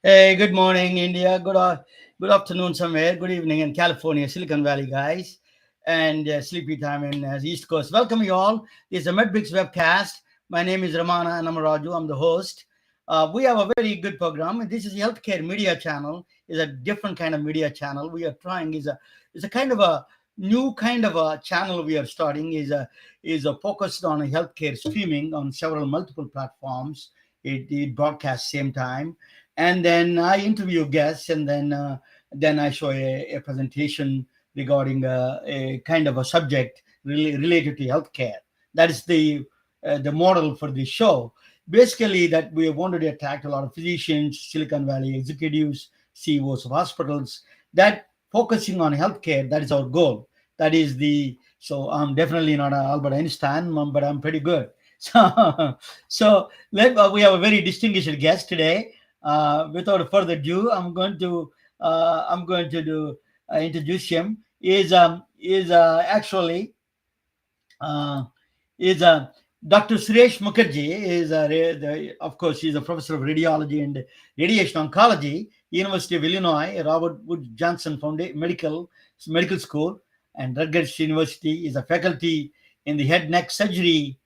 Hey, good morning, India. Good afternoon somewhere. Good evening in California, Silicon Valley, guys, and sleepy time in East Coast. Welcome you all. This is a MedBix webcast. My name is Ramana and I'm Raju. I'm the host. We have a very good program. This is a healthcare media channel. Is a different kind of media channel. We are trying is a kind of a new kind of a channel we are starting. Is a focused on healthcare streaming on several multiple platforms. It broadcasts same time, and then I interview guests, and then I show a presentation regarding a kind of a subject related to healthcare. That is the model for the show. Basically, that we wanted to attract a lot of physicians, Silicon Valley executives, CEOs of hospitals, that focusing on healthcare. That is our goal. That is the so I'm definitely not an Albert Einstein, but I'm pretty good. So we have a very distinguished guest today. Without further ado, I'm going to introduce him. Is actually uh, is Dr. Suresh Mukherji of course, he's a professor of radiology and radiation oncology, University of Illinois, Robert Wood Johnson Medical School, and Rutgers University. Is a faculty in the head neck surgery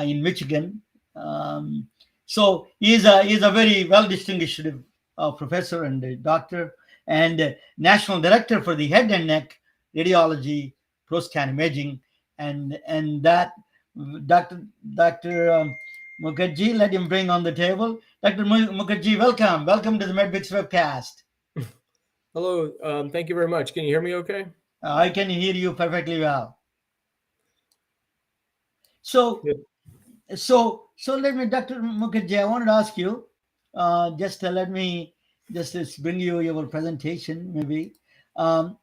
in Michigan. Um, so he's a very well distinguished professor and doctor, and national director for the head and neck radiology, proscan imaging, and that Dr. Mukherjee, let him bring on the table. Dr. Mukherjee, welcome to the MedBix webcast. Hello, thank you very much. Can you hear me okay? I can hear you perfectly well. So Good. so let me, Dr. Mukherjee, I wanted to ask you, just let me just bring you your presentation, maybe. Um,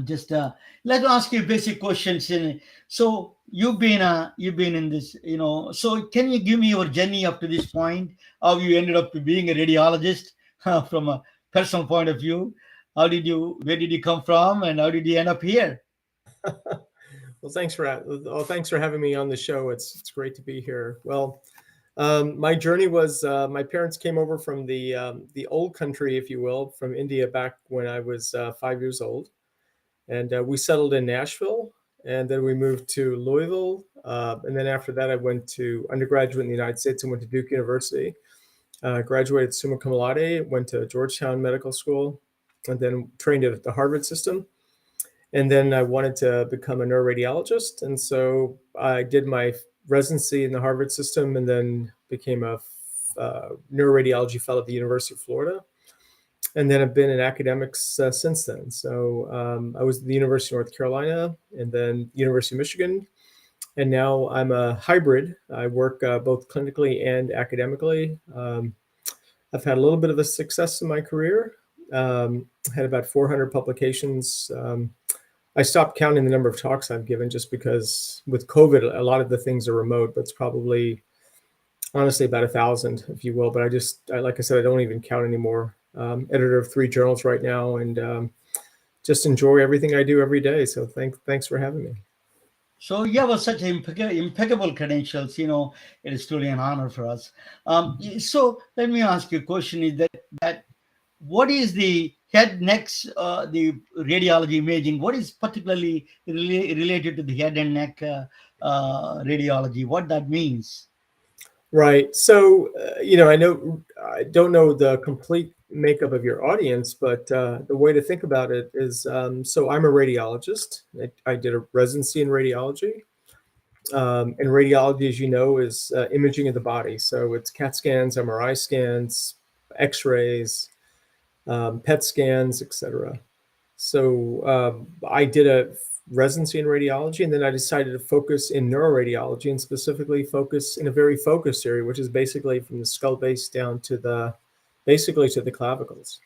just Let me ask you basic questions. So you've been in this, So can you give me your journey up to this point? How you ended up being a radiologist from a personal point of view? Where did you come from, and how did you end up here? Well, thanks for having me on the show. It's great to be here. Well, my journey was my parents came over from the old country, if you will, from India back when I was 5 years old, and we settled in Nashville, and then we moved to Louisville, and then after that, I went to undergraduate in the United States and went to Duke University. Graduated summa cum laude, went to Georgetown Medical School, and then trained at the Harvard system. And then I wanted to become a neuroradiologist. And so I did my residency in the Harvard system and then became a neuroradiology fellow at the University of Florida. And then I've been in academics since then. So I was at the University of North Carolina and then University of Michigan. And now I'm a hybrid. I work both clinically and academically. I've had a little bit of a success in my career. Had about 400 publications. I stopped counting the number of talks I've given just because with COVID, a lot of the things are remote, but it's probably honestly about 1,000, if you will. But like I said, I don't even count anymore. Editor of 3 journals right now, and just enjoy everything I do every day. So thanks for having me. So you have such impeccable credentials. It is truly an honor for us. So let me ask you a question: Is that what is the head neck, the radiology imaging? What is particularly related to the head and neck radiology? What that means? Right. So, I don't know the complete makeup of your audience, but the way to think about it is so I'm a radiologist. I did a residency in radiology. And radiology, as you know, is imaging of the body. So it's CAT scans, MRI scans, X-rays, PET scans, etc. So I did a residency in radiology, and then I decided to focus in neuroradiology and specifically focus in a very focused area, which is basically from the skull base down to basically to the clavicles.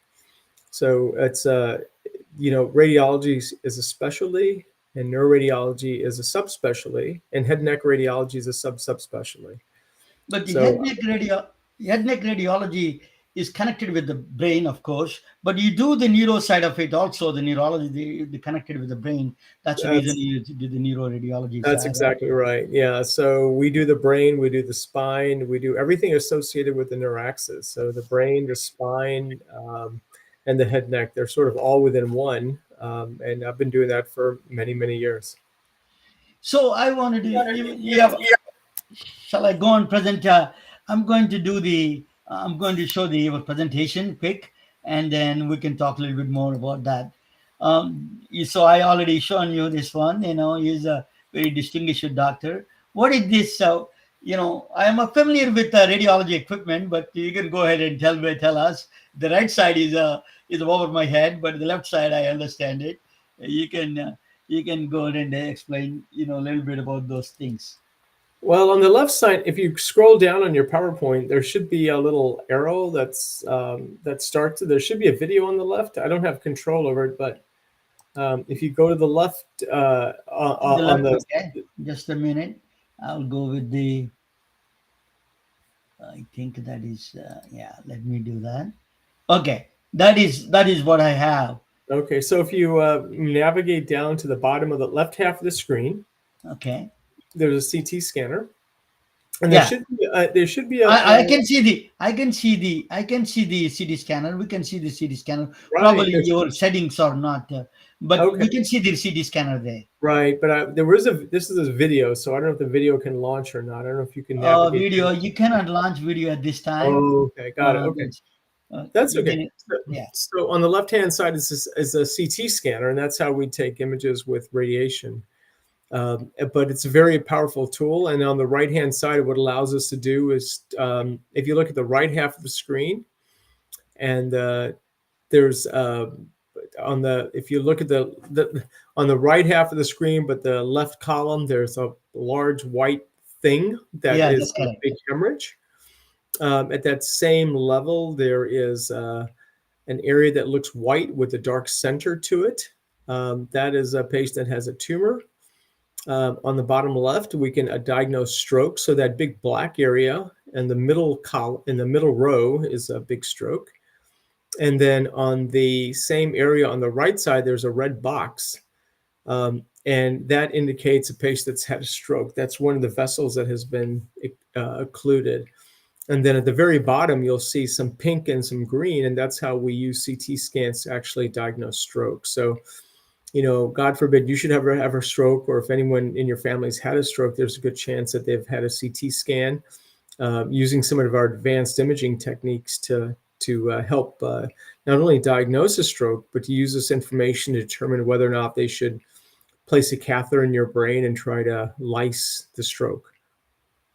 So it's radiology is a specialty, and neuroradiology is a subspecialty, and head and neck radiology is a subspecialty. But the So head neck radiology is connected with the brain, of course, but you do the neuro side of it also, the neurology, the connected with the brain. That's the reason That's you do the neuroradiology that's side, right? exactly right. Yeah. So we do the brain, we do the spine, we do everything associated with the neuraxis. So the brain, the spine, and the head neck, they're sort of all within one. And I've been doing that for many, many years. So I wanted to, you have, shall I go and present? I'm going to do I'm going to show the presentation quick, and then we can talk a little bit more about that. So I already shown you this one. He's a very distinguished doctor. What is this? I am familiar with radiology equipment, but you can go ahead and tell us. The right side is over my head, but the left side I understand it. You can you can go ahead and explain a little bit about those things. Well, on the left side, if you scroll down on your PowerPoint, there should be a little arrow that starts. There should be a video on the left. I don't have control over it, but if you go to the left The on left, the okay. Just a minute. I'll go with the. I think that is. Yeah. Let me do that. Okay. That is what I have. okay, so if you navigate down to the bottom of the left half of the screen, Okay. there's a CT scanner, and Yeah. there should be I can see the CD scanner. We can see the CD scanner. right Probably there's your settings are not, but okay we can see the CD scanner there. right, but there was a this is a video, so I don't know if the video can launch or not. I don't know if you can navigate. Video. You cannot launch video at this time. Oh, okay, got it. Okay, That's that's you okay. can. So, Yeah. so on the left hand side is a CT scanner, and that's how we take images with radiation. But it's a very powerful tool. And on the right hand side, what it allows us to do is, if you look at the right half of the screen, and there's on the if you look at the on the right half of the screen, but the left column, there's a large white thing that Yeah, is that's a correct. big hemorrhage. At that same level, there is an area that looks white with a dark center to it. That is a patient that has a tumor. On the bottom left, we can diagnose stroke. So that big black area in the middle column, in the middle row, is a big stroke. And then on the same area on the right side, there's a red box, and that indicates a patient that's had a stroke. That's one of the vessels that has been occluded. And then at the very bottom, you'll see some pink and some green, and that's how we use CT scans to actually diagnose stroke. So, God forbid you should have a stroke, or if anyone in your family's had a stroke, there's a good chance that they've had a CT scan, using some of our advanced imaging techniques to help not only diagnose a stroke, but to use this information to determine whether or not they should place a catheter in your brain and try to lyse the stroke.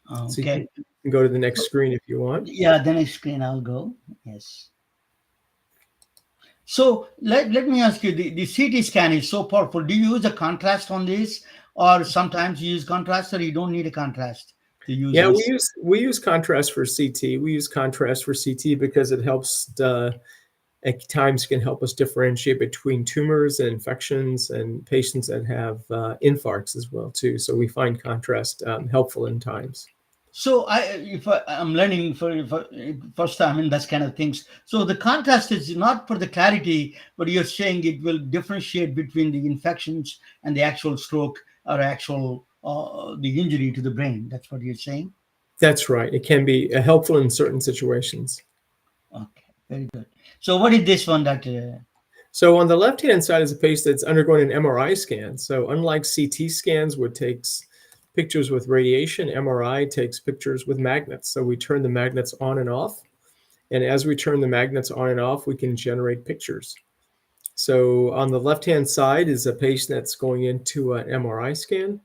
So you Okay. can go to the next screen if you want. Yeah, the next screen I'll go. Yes. So let me ask you, the CT scan is so powerful. Do you use a contrast on this, or sometimes you use contrast, or you don't need a contrast to use Yeah, this? we use contrast for CT. We use contrast for CT because it helps at times can help us differentiate between tumors and infections and patients that have infarcts as well too. So we find contrast helpful in times. So I'm learning for first time in that kind of things. So the contrast is not for the clarity, but you're saying it will differentiate between the infections and the actual stroke, or actual the injury to the brain. That's what you're saying. That's right. It can be helpful in certain situations. Okay, very good. So what is this one that? So on the left-hand side is a patient that's undergoing an MRI scan. So unlike CT scans, which takes pictures with radiation, MRI takes pictures with magnets. So we turn the magnets on and off. And as we turn the magnets on and off, we can generate pictures. So on the left-hand side is a patient that's going into an MRI scan.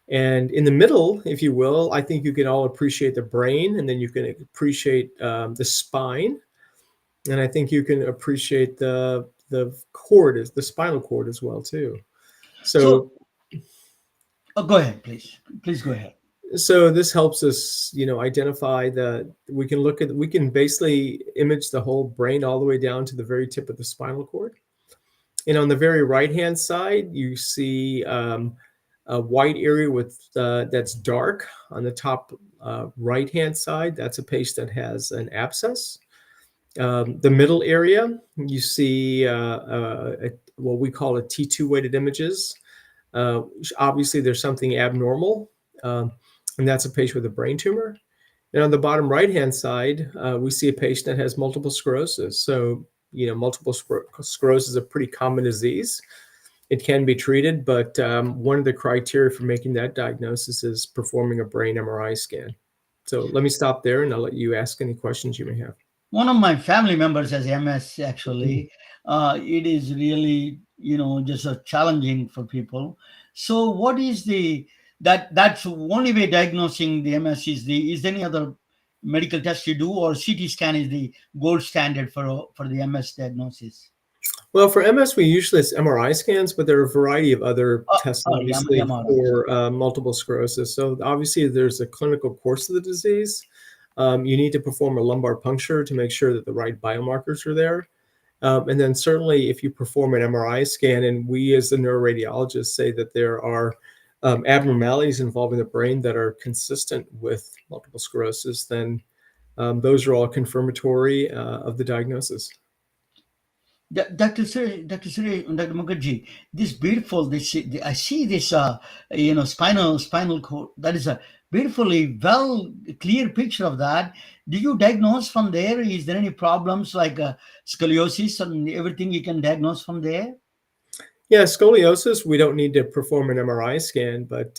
And in the middle, if you will, I think you can all appreciate the brain, and then you can appreciate the spine. And I think you can appreciate the cord, the spinal cord as well too. So So go ahead, please. Please go ahead. so this helps us, identify we can basically image the whole brain all the way down to the very tip of the spinal cord. And on the very right hand side, you see a white area with that's dark on the top right hand side. That's a patient that has an abscess. The middle area, you see what we call a T2 weighted images. Obviously, there's something abnormal, um, and that's a patient with a brain tumor. And on the bottom right-hand side, we see a patient that has multiple sclerosis. So, multiple sclerosis is a pretty common disease. It can be treated, but one of the criteria for making that diagnosis is performing a brain MRI scan. So let me stop there, and I'll let you ask any questions you may have. One of my family members has MS Mhm. actually. It is really, just challenging for people. So what is that's the only way diagnosing the MS? Is there any other medical test you do, or CT scan is the gold standard for the MS diagnosis? Well, for MS, we usually it's MRI scans, but there are a variety of other tests, Sorry, obviously, MRI. for multiple sclerosis. So obviously, there's a clinical course of the disease. You need to perform a lumbar puncture to make sure that the right biomarkers are there. And then certainly, if you perform an MRI scan, and we as the neuroradiologists say that there are abnormalities involving the brain that are consistent with multiple sclerosis, then those are all confirmatory of the diagnosis. Dr. Mukherjee, this beautiful, I see this, spinal cord. That is a beautifully well, clear picture of that. Do you diagnose from there? Is there any problems like scoliosis and everything you can diagnose from there? Yeah, scoliosis, we don't need to perform an MRI scan, but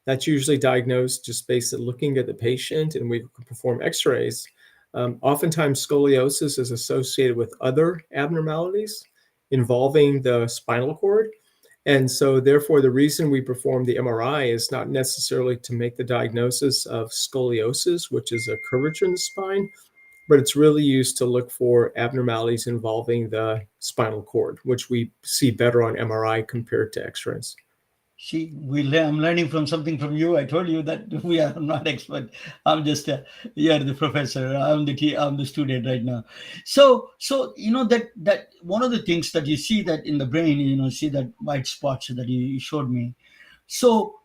that's usually diagnosed just based on looking at the patient, and we can perform x-rays. Oftentimes, scoliosis is associated with other abnormalities involving the spinal cord. And so, therefore, the reason we perform the MRI is not necessarily to make the diagnosis of scoliosis, which is a curvature in the spine, but it's really used to look for abnormalities involving the spinal cord, which we see better on MRI compared to X-rays. See, I'm learning from something from you. I told you that we are not expert. I'm just you're the professor. I'm the student right now. So that one of the things that you see that in the brain, see that white spots that you showed me. So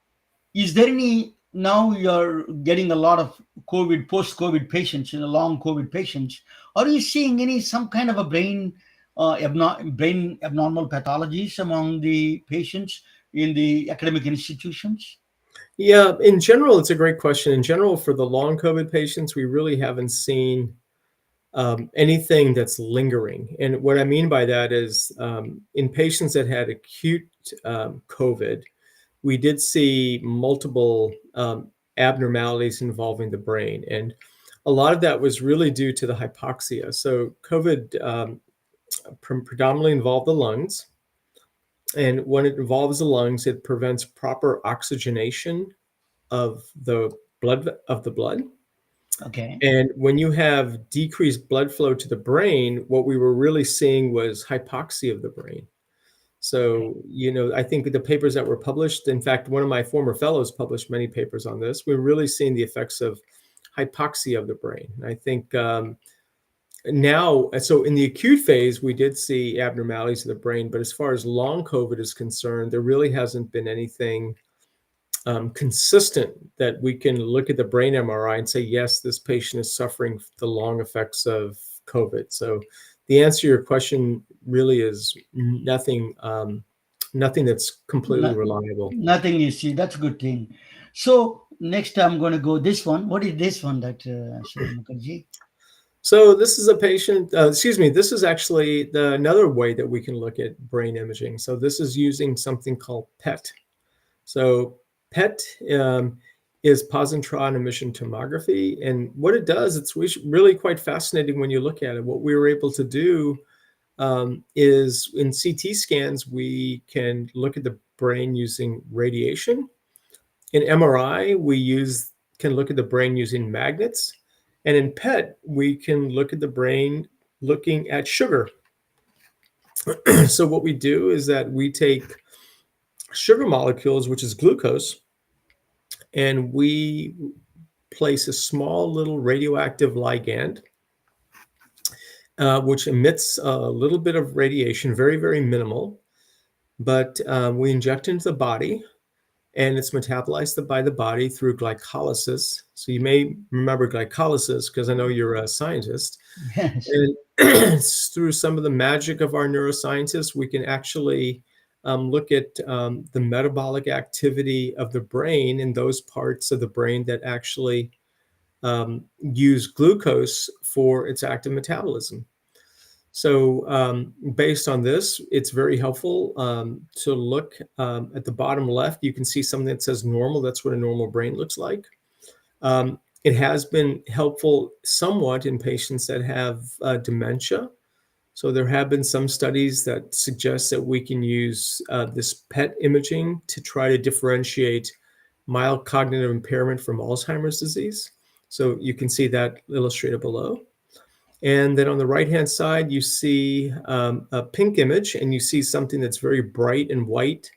is there any, now you're getting a lot of COVID, post-COVID patients, long COVID patients. Are you seeing some kind of a brain abnormal pathologies among the patients in the academic institutions? Yeah, in general, it's a great question. In general, for the long COVID patients, we really haven't seen anything that's lingering. And what I mean by that is in patients that had acute COVID, we did see multiple abnormalities involving the brain. And a lot of that was really due to the hypoxia. So COVID predominantly involved the lungs. And when it involves the lungs, it prevents proper oxygenation of the blood. Okay. And when you have decreased blood flow to the brain, what we were really seeing was hypoxia of the brain. Okay. So, I think the papers that were published, in fact, one of my former fellows published many papers on this. We're really seeing the effects of hypoxia of the brain. I think now, so in the acute phase, we did see abnormalities of the brain, but as far as long COVID is concerned, there really hasn't been anything consistent that we can look at the brain MRI and say, yes, this patient is suffering the long effects of COVID. So the answer to your question really is nothing, nothing that's completely No, reliable. nothing you see. That's a good thing. So next I'm going to go this one. What is this one, Dr. Mukherjee? So this is a patient, excuse me, this is actually another way that we can look at brain imaging. So this is using something called PET. So PET is positron emission tomography. And what it does, it's really quite fascinating when you look at it. What we were able to do is in CT scans, we can look at the brain using radiation. In MRI, can look at the brain using magnets. And in PET, we can look at the brain looking at sugar. So what we do is that we take sugar molecules, which is glucose, and we place a small little radioactive ligand, which emits a little bit of radiation, very, very minimal, but we inject into the body, and it's metabolized by the body through glycolysis. So you may remember glycolysis because I know you're a scientist. Yes. And through some of the magic of our neuroscientists, we can actually look at the metabolic activity of the brain and those parts of the brain that actually use glucose for its active metabolism. So, based on this, it's very helpful to look at the bottom left. You can see something that says normal. That's what a normal brain looks like. It has been helpful somewhat in patients that have dementia. So there have been some studies that suggest that we can use this PET imaging to try to differentiate mild cognitive impairment from Alzheimer's disease. So you can see that illustrated below. And then on the right-hand side, you see a pink image, and you see something that's very bright and white.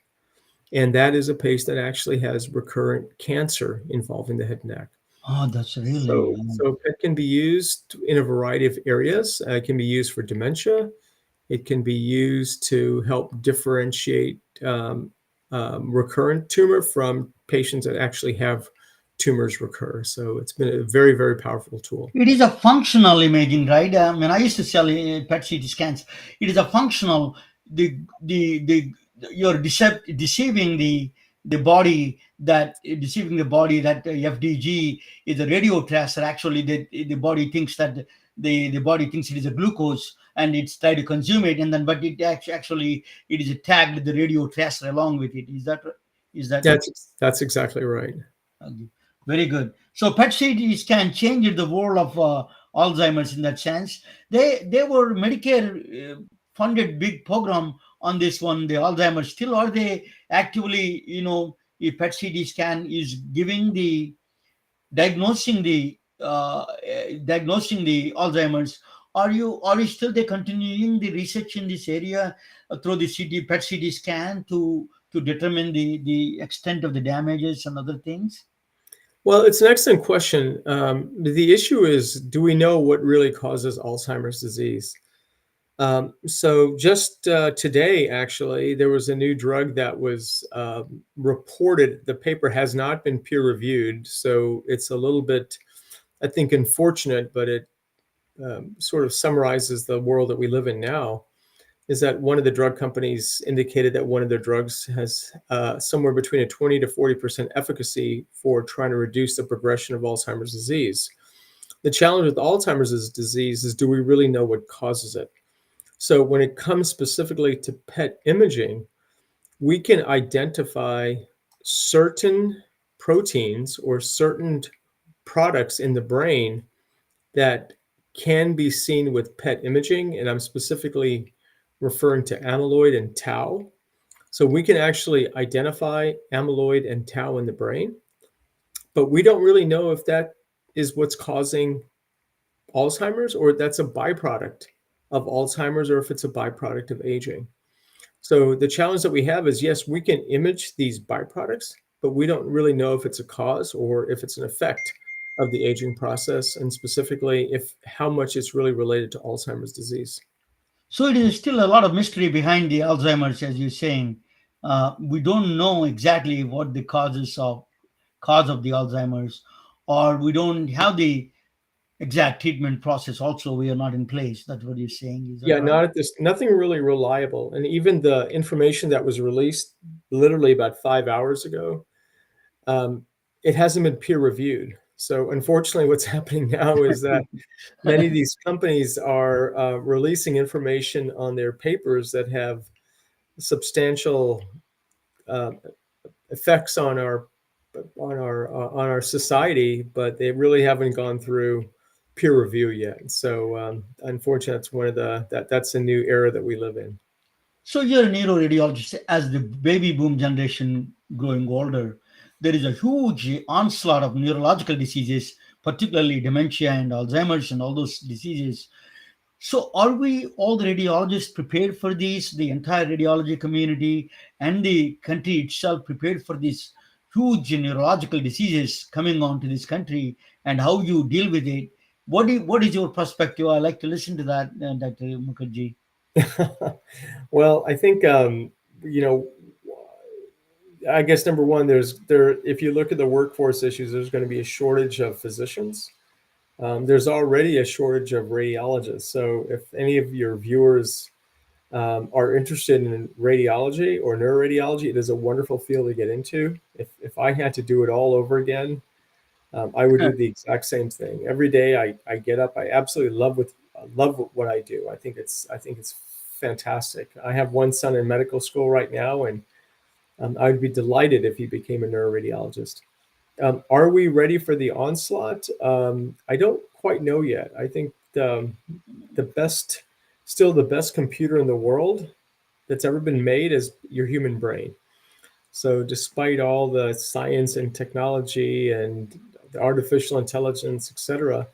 And that is a patient that actually has recurrent cancer involving the head and neck. Oh, that's really. So PET can be used in a variety of areas. It can be used for dementia. It can be used to help differentiate recurrent tumor from patients that actually have tumors recur. So it's been a very, very powerful tool. It is a functional imaging, right? I mean, I used to sell PET CT scans. It is a functional. The you're deceiving the body that FDG is a radio tracer. Actually, the body thinks that the body thinks it is a glucose, and it's try to consume it, and then but it actually it is tagged the radio tracer along with it. Is that That's exactly right. okay. Very good. So PET CT scan changed the world of Alzheimer's in that sense. They were Medicare funded big program on this one. The Alzheimer's still are they actively a PET CT scan is giving the diagnosing the diagnosing the Alzheimer's. Are you still they continuing the research in this area through the PET CT scan to determine the extent of the damages and other things? Well, it's an excellent question. The issue is, do we know what really causes Alzheimer's disease? So just today, actually, there was a new drug that was reported. The paper has not been peer reviewed, so it's a little bit, I think, unfortunate, but it sort of summarizes the world that we live in now. Is that one of the drug companies indicated that one of their drugs has somewhere between a 20 to 40% efficacy for trying to reduce the progression of Alzheimer's disease. The challenge with Alzheimer's disease is, do we really know what causes it? So when it comes specifically to PET imaging, we can identify certain proteins or certain products in the brain that can be seen with PET imaging, and I'm specifically referring to amyloid and tau. So we can actually identify amyloid and tau in the brain, but we don't really know if that is what's causing Alzheimer's or that's a byproduct of Alzheimer's or if it's a byproduct of aging. So the challenge that we have is, yes, we can image these byproducts, but we don't really know if it's a cause or if it's an effect of the aging process, and specifically if how much it's really related to Alzheimer's disease. So it is still a lot of mystery behind the Alzheimer's, as you're saying. We don't know exactly what the cause of the Alzheimer's, or we don't have the exact treatment process. Also, we are not in place. That's what you're saying. Is that Yeah, right? not at this, nothing really reliable. And even the information that was released literally about 5 hours ago, um, it hasn't been peer reviewed. So unfortunately, what's happening now is that many of these companies are releasing information on their papers that have substantial uh, effects on our society, but they really haven't gone through peer review yet. So unfortunately, that's one of that's a new era that we live in. So you're a neuroradiologist. As the baby boom generation growing older, there is a huge onslaught of neurological diseases, particularly dementia and Alzheimer's and all those diseases. So, are we all the radiologists prepared for these? The entire radiology community and the country itself prepared for these huge neurological diseases coming onto this country, and how you deal with it? What is your perspective? I like to listen to that, Dr. Mukherjee. Well, I think you know I guess number one, if you look at the workforce issues, there's going to be a shortage of physicians. There's already a shortage of radiologists. So if any of your viewers are interested in radiology or neuroradiology, it is a wonderful field to get into. If I had to do it all over again, I would do the exact same thing. Every day I get up, I absolutely love what I do. I think it's fantastic. I have one son in medical school right now, and I'd be delighted if he became a neuroradiologist. Are we ready for the onslaught? I don't quite know yet. I think the best, still the best computer in the world that's ever been made is your human brain. So despite all the science and technology and the artificial intelligence, etc.,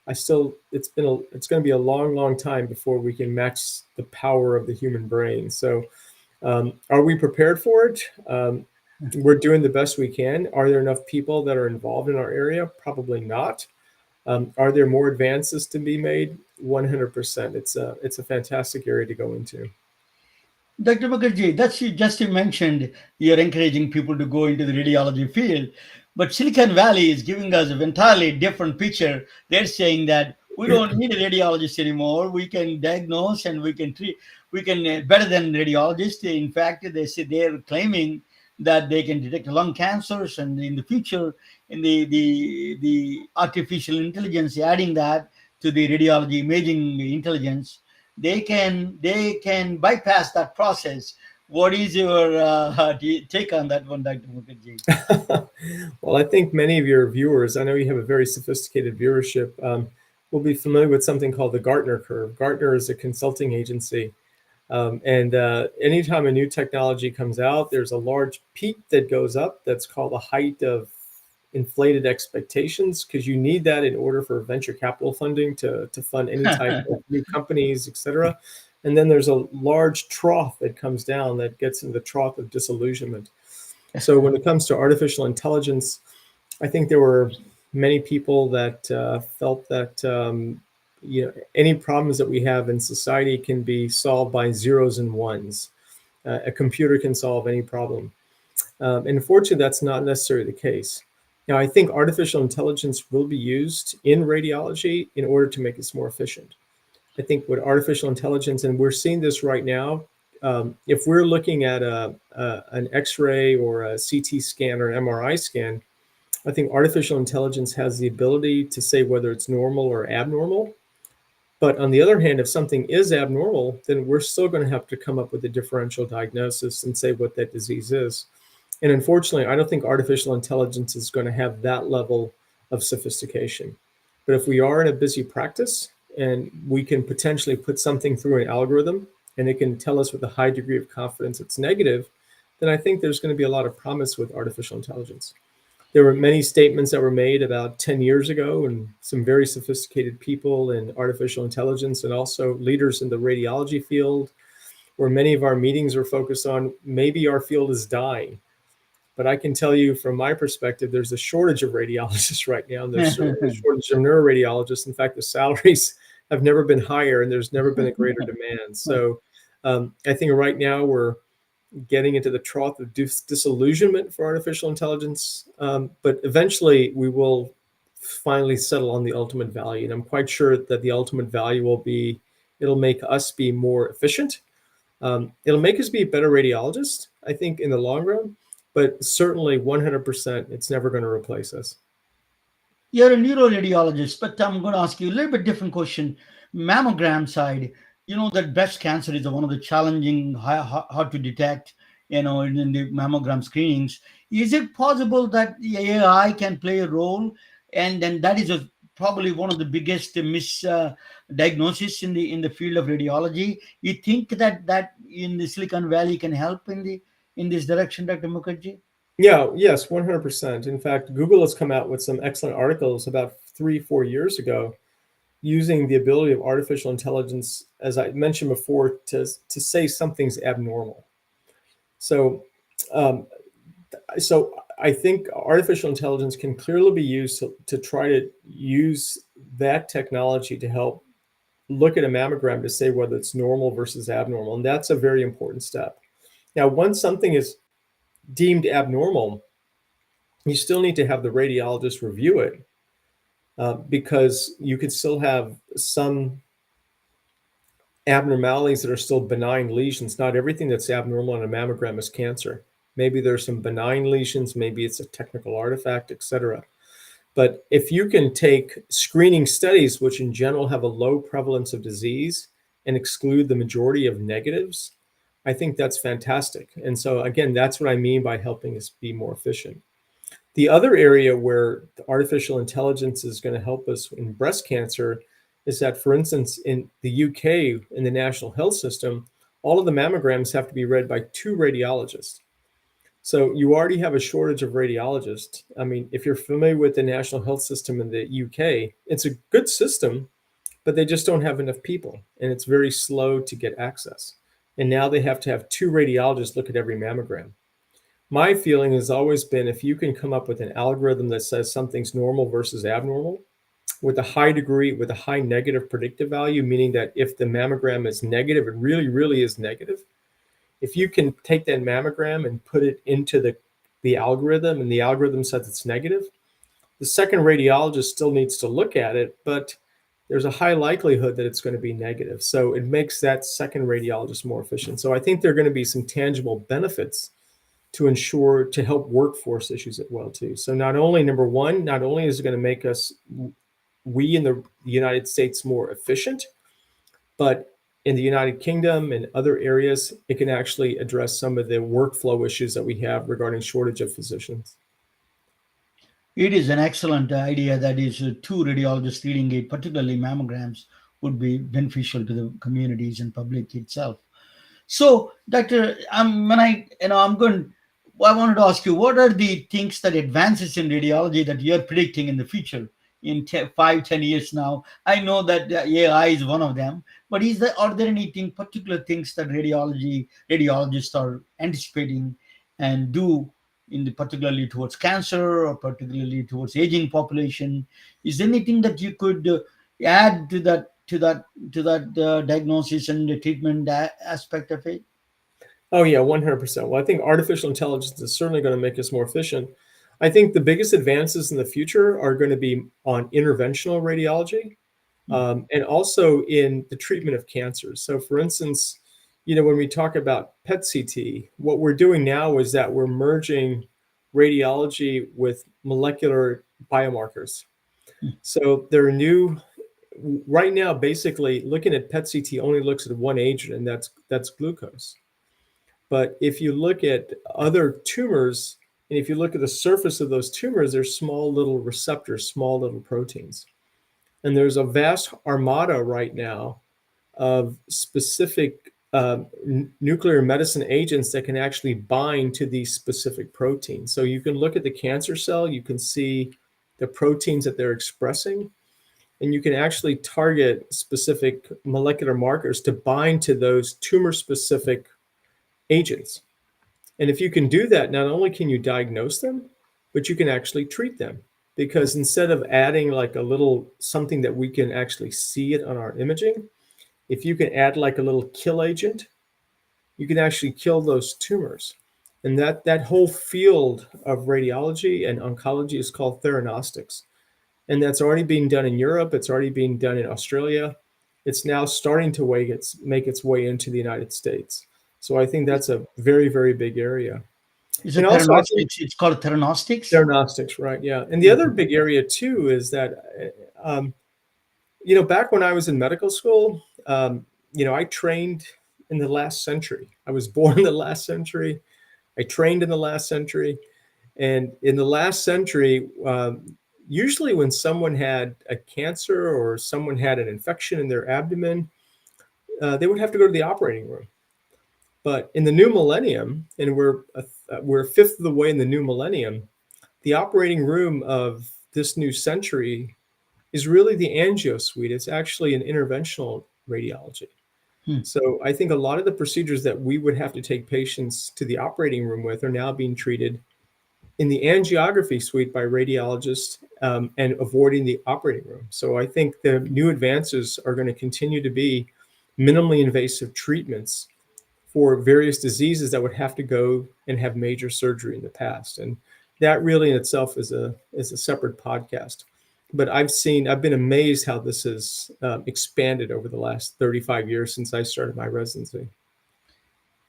I still it's going to be a long, long time before we can match the power of the human brain. So are we prepared for it? We're doing the best we can. Are there enough people that are involved in our area? Probably not. Are there more advances to be made? 100%. It's a fantastic area to go into. Dr. Mukherjee, that's you mentioned you're encouraging people to go into the radiology field, but Silicon Valley is giving us an entirely different picture. They're saying that we don't need a radiologist anymore. We can diagnose and we can treat. We can better than radiologists. In fact, they say they're claiming that they can detect lung cancers, and in the future, in the artificial intelligence, adding that to the radiology imaging intelligence, they can bypass that process. What is your take on that one, Dr. Mukherjee? Well, I think many of your viewers, I know you have a very sophisticated viewership, will be familiar with something called the Gartner curve. Gartner is a consulting agency. And anytime a new technology comes out, there's a large peak that goes up that's called the height of inflated expectations, because you need that in order for venture capital funding to fund any type of new companies, et cetera. And then there's a large trough that comes down that gets into the trough of disillusionment. So when it comes to artificial intelligence, I think there were many people that felt that any problems that we have in society can be solved by zeros and ones. A computer can solve any problem. And unfortunately, that's not necessarily the case. Now, I think artificial intelligence will be used in radiology in order to make us more efficient. I think with artificial intelligence, and we're seeing this right now, if we're looking at an X-ray or a CT scan or an MRI scan, I think artificial intelligence has the ability to say whether it's normal or abnormal. But on the other hand, if something is abnormal, then we're still going to have to come up with a differential diagnosis and say what that disease is. And unfortunately, I don't think artificial intelligence is going to have that level of sophistication. But if we are in a busy practice and we can potentially put something through an algorithm and it can tell us with a high degree of confidence it's negative, then I think there's going to be a lot of promise with artificial intelligence. There were many statements that were made about 10 years ago, and some very sophisticated people in artificial intelligence and also leaders in the radiology field, where many of our meetings are focused on maybe our field is dying. But I can tell you from my perspective, there's a shortage of radiologists right now, and there's certainly a shortage of neuroradiologists. In fact, the salaries have never been higher, and there's never been a greater demand. So I think right now we're getting into the trough of disillusionment for artificial intelligence, but eventually we will finally settle on the ultimate value. And I'm quite sure that the ultimate value will be, it'll make us be more efficient. It'll make us be better radiologists, I think, in the long run, but certainly 100%, it's never going to replace us. You're a neuroradiologist, but I'm going to ask you a little bit different question. Mammogram side, you know that breast cancer is one of the challenging, hard to detect, in the mammogram screenings. Is it possible that the AI can play a role, and then that is probably one of the biggest misdiagnosis in the field of radiology? You think that in the Silicon Valley can help in this direction, Dr. Mukherjee? Yeah, yes, 100%. In fact, Google has come out with some excellent articles about 3, 4 years ago using the ability of artificial intelligence, as I mentioned before, to say something's abnormal. So, um, so I think artificial intelligence can clearly be used to try to use that technology to help look at a mammogram to say whether it's normal versus abnormal, and that's a very important step. Now, once something is deemed abnormal, you still need to have the radiologist review it, because you could still have some abnormalities that are still benign lesions. Not everything that's abnormal on a mammogram is cancer. Maybe there's some benign lesions, maybe it's a technical artifact, etc. But if you can take screening studies, which in general have a low prevalence of disease, and exclude the majority of negatives, I think that's fantastic. And so, again, that's what I mean by helping us be more efficient. The other area where artificial intelligence is going to help us in breast cancer is that, for instance, in the UK, in the National Health System, all of the mammograms have to be read by 2 radiologists. So you already have a shortage of radiologists. I mean, if you're familiar with the National Health System in the UK, it's a good system, but they just don't have enough people, and it's very slow to get access. And now they have to have 2 radiologists look at every mammogram. My feeling has always been, if you can come up with an algorithm that says something's normal versus abnormal with a high degree, with a high negative predictive value, meaning that if the mammogram is negative, it really, really is negative. If you can take that mammogram and put it into the algorithm, and the algorithm says it's negative, the second radiologist still needs to look at it, but there's a high likelihood that it's going to be negative. So it makes that second radiologist more efficient. So I think there are going to be some tangible benefits to ensure, to help workforce issues as well too. So not only, number one, not only is it going to make us, we in the United States, more efficient, but in the United Kingdom and other areas, it can actually address some of the workflow issues that we have regarding shortage of physicians. It is an excellent idea that is 2 radiologists reading it, particularly mammograms, would be beneficial to the communities and public itself. So, Doctor, when I'm going, I wanted to ask you, what are the things that advances in radiology that you're predicting in the future, in 5, 10 years now? I know that AI is one of them, but are there anything, particular things that radiologists are anticipating and do in the particularly towards cancer or particularly towards aging population? Is there anything that you could add to that diagnosis and the treatment aspect of it? Oh yeah, 100%. Well, I think artificial intelligence is certainly going to make us more efficient. I think the biggest advances in the future are going to be on interventional radiology, and also in the treatment of cancers. So, for instance, when we talk about PET-CT, what we're doing now is that we're merging radiology with molecular biomarkers. So there are new, right now, basically looking at PET-CT only looks at one agent, and that's glucose. But if you look at other tumors, and if you look at the surface of those tumors, there's small little receptors, small little proteins. And there's a vast armada right now of specific nuclear medicine agents that can actually bind to these specific proteins. So you can look at the cancer cell, you can see the proteins that they're expressing, and you can actually target specific molecular markers to bind to those tumor-specific agents. And if you can do that, not only can you diagnose them, but you can actually treat them. Because instead of adding like a little something that we can actually see it on our imaging, if you can add like a little kill agent, you can actually kill those tumors. And that whole field of radiology and oncology is called theranostics. And that's already being done in Europe. It's already being done in Australia. It's now starting to make its way into the United States. So I think that's a very, very big area. Is And it also, I think theranostics? It's called theranostics. diagnostics, right? Yeah. And the other big area too is that, back when I was in medical school, I trained in the last century. I was born in the last century. I trained in the last century. And in the last century, usually when someone had a cancer or someone had an infection in their abdomen, they would have to go to the operating room. But in the new millennium, and we're a fifth of the way in the new millennium, the operating room of this new century is really the angio suite. It's actually an interventional radiology. So I think a lot of the procedures that we would have to take patients to the operating room with are now being treated in the angiography suite by radiologists, and avoiding the operating room. So I think the new advances are going to continue to be minimally invasive treatments for various diseases that would have to go and have major surgery in the past. And that really in itself is a separate podcast. But I've been amazed how this has expanded over the last 35 years since I started my residency.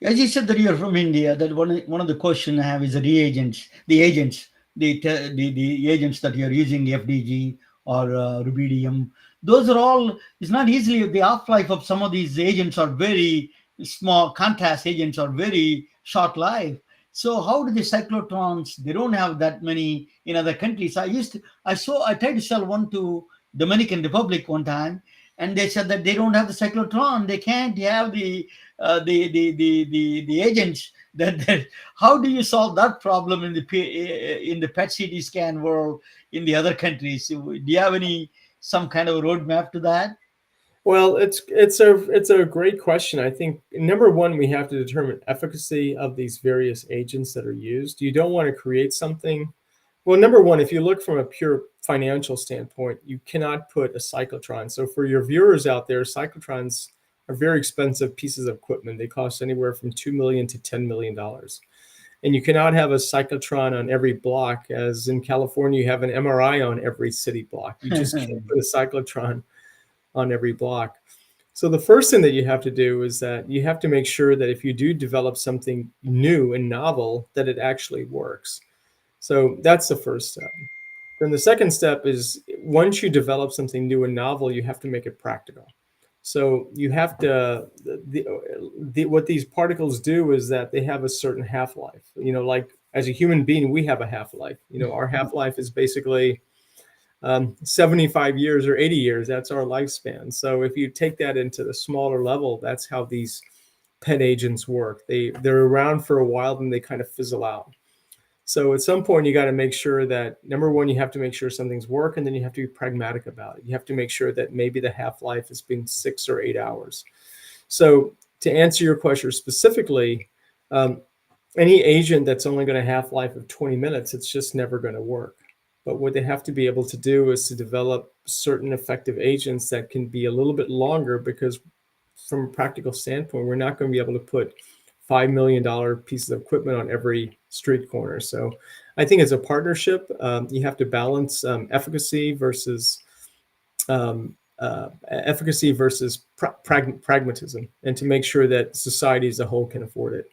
As you said that you're from India, that one of the question I have is the reagents, the agents that you're using, FDG or rubidium. Those are all. It's not easily the half life of some of these agents are very small. Contrast agents are very short life. So how do the cyclotrons? They don't have that many in other countries. I tried to sell one to Dominican Republic one time, and they said that they don't have the cyclotron. They can't have the agents that how do you solve that problem in the PET CT scan world in the other countries? Do you have any some kind of roadmap to that? Well, it's a great question. I think number one, we have to determine efficacy of these various agents that are used. You don't want to create something. Well, number one, if you look from a pure financial standpoint, you cannot put a cyclotron. So for your viewers out there, cyclotrons are very expensive pieces of equipment. They cost anywhere from $2 million to $10 million. And you cannot have a cyclotron on every block, as in California, you have an MRI on every city block. You just can't put a cyclotron on every block. So the first thing that you have to do is that you have to make sure that if you do develop something new and novel, that it actually works. So that's the first step. Then the second step is once you develop something new and novel, you have to make it practical. So you have to, what these particles do is that they have a certain half-life. Like as a human being, we have a half-life. Our half-life is basically 75 years or 80 years. That's our lifespan. So if you take that into the smaller level, that's how these PET agents work. They're around for a while, then they kind of fizzle out. So at some point, you got to make sure that, number one, you have to make sure something's work, and then you have to be pragmatic about it. You have to make sure that maybe the half-life has been 6 or 8 hours. So to answer your question specifically, any agent that's only going to half-life of 20 minutes, it's just never going to work. But what they have to be able to do is to develop certain effective agents that can be a little bit longer, because from a practical standpoint, we're not going to be able to put $5 million pieces of equipment on every street corner. So I think it's a partnership. You have to balance efficacy versus pragmatism, and to make sure that society as a whole can afford it.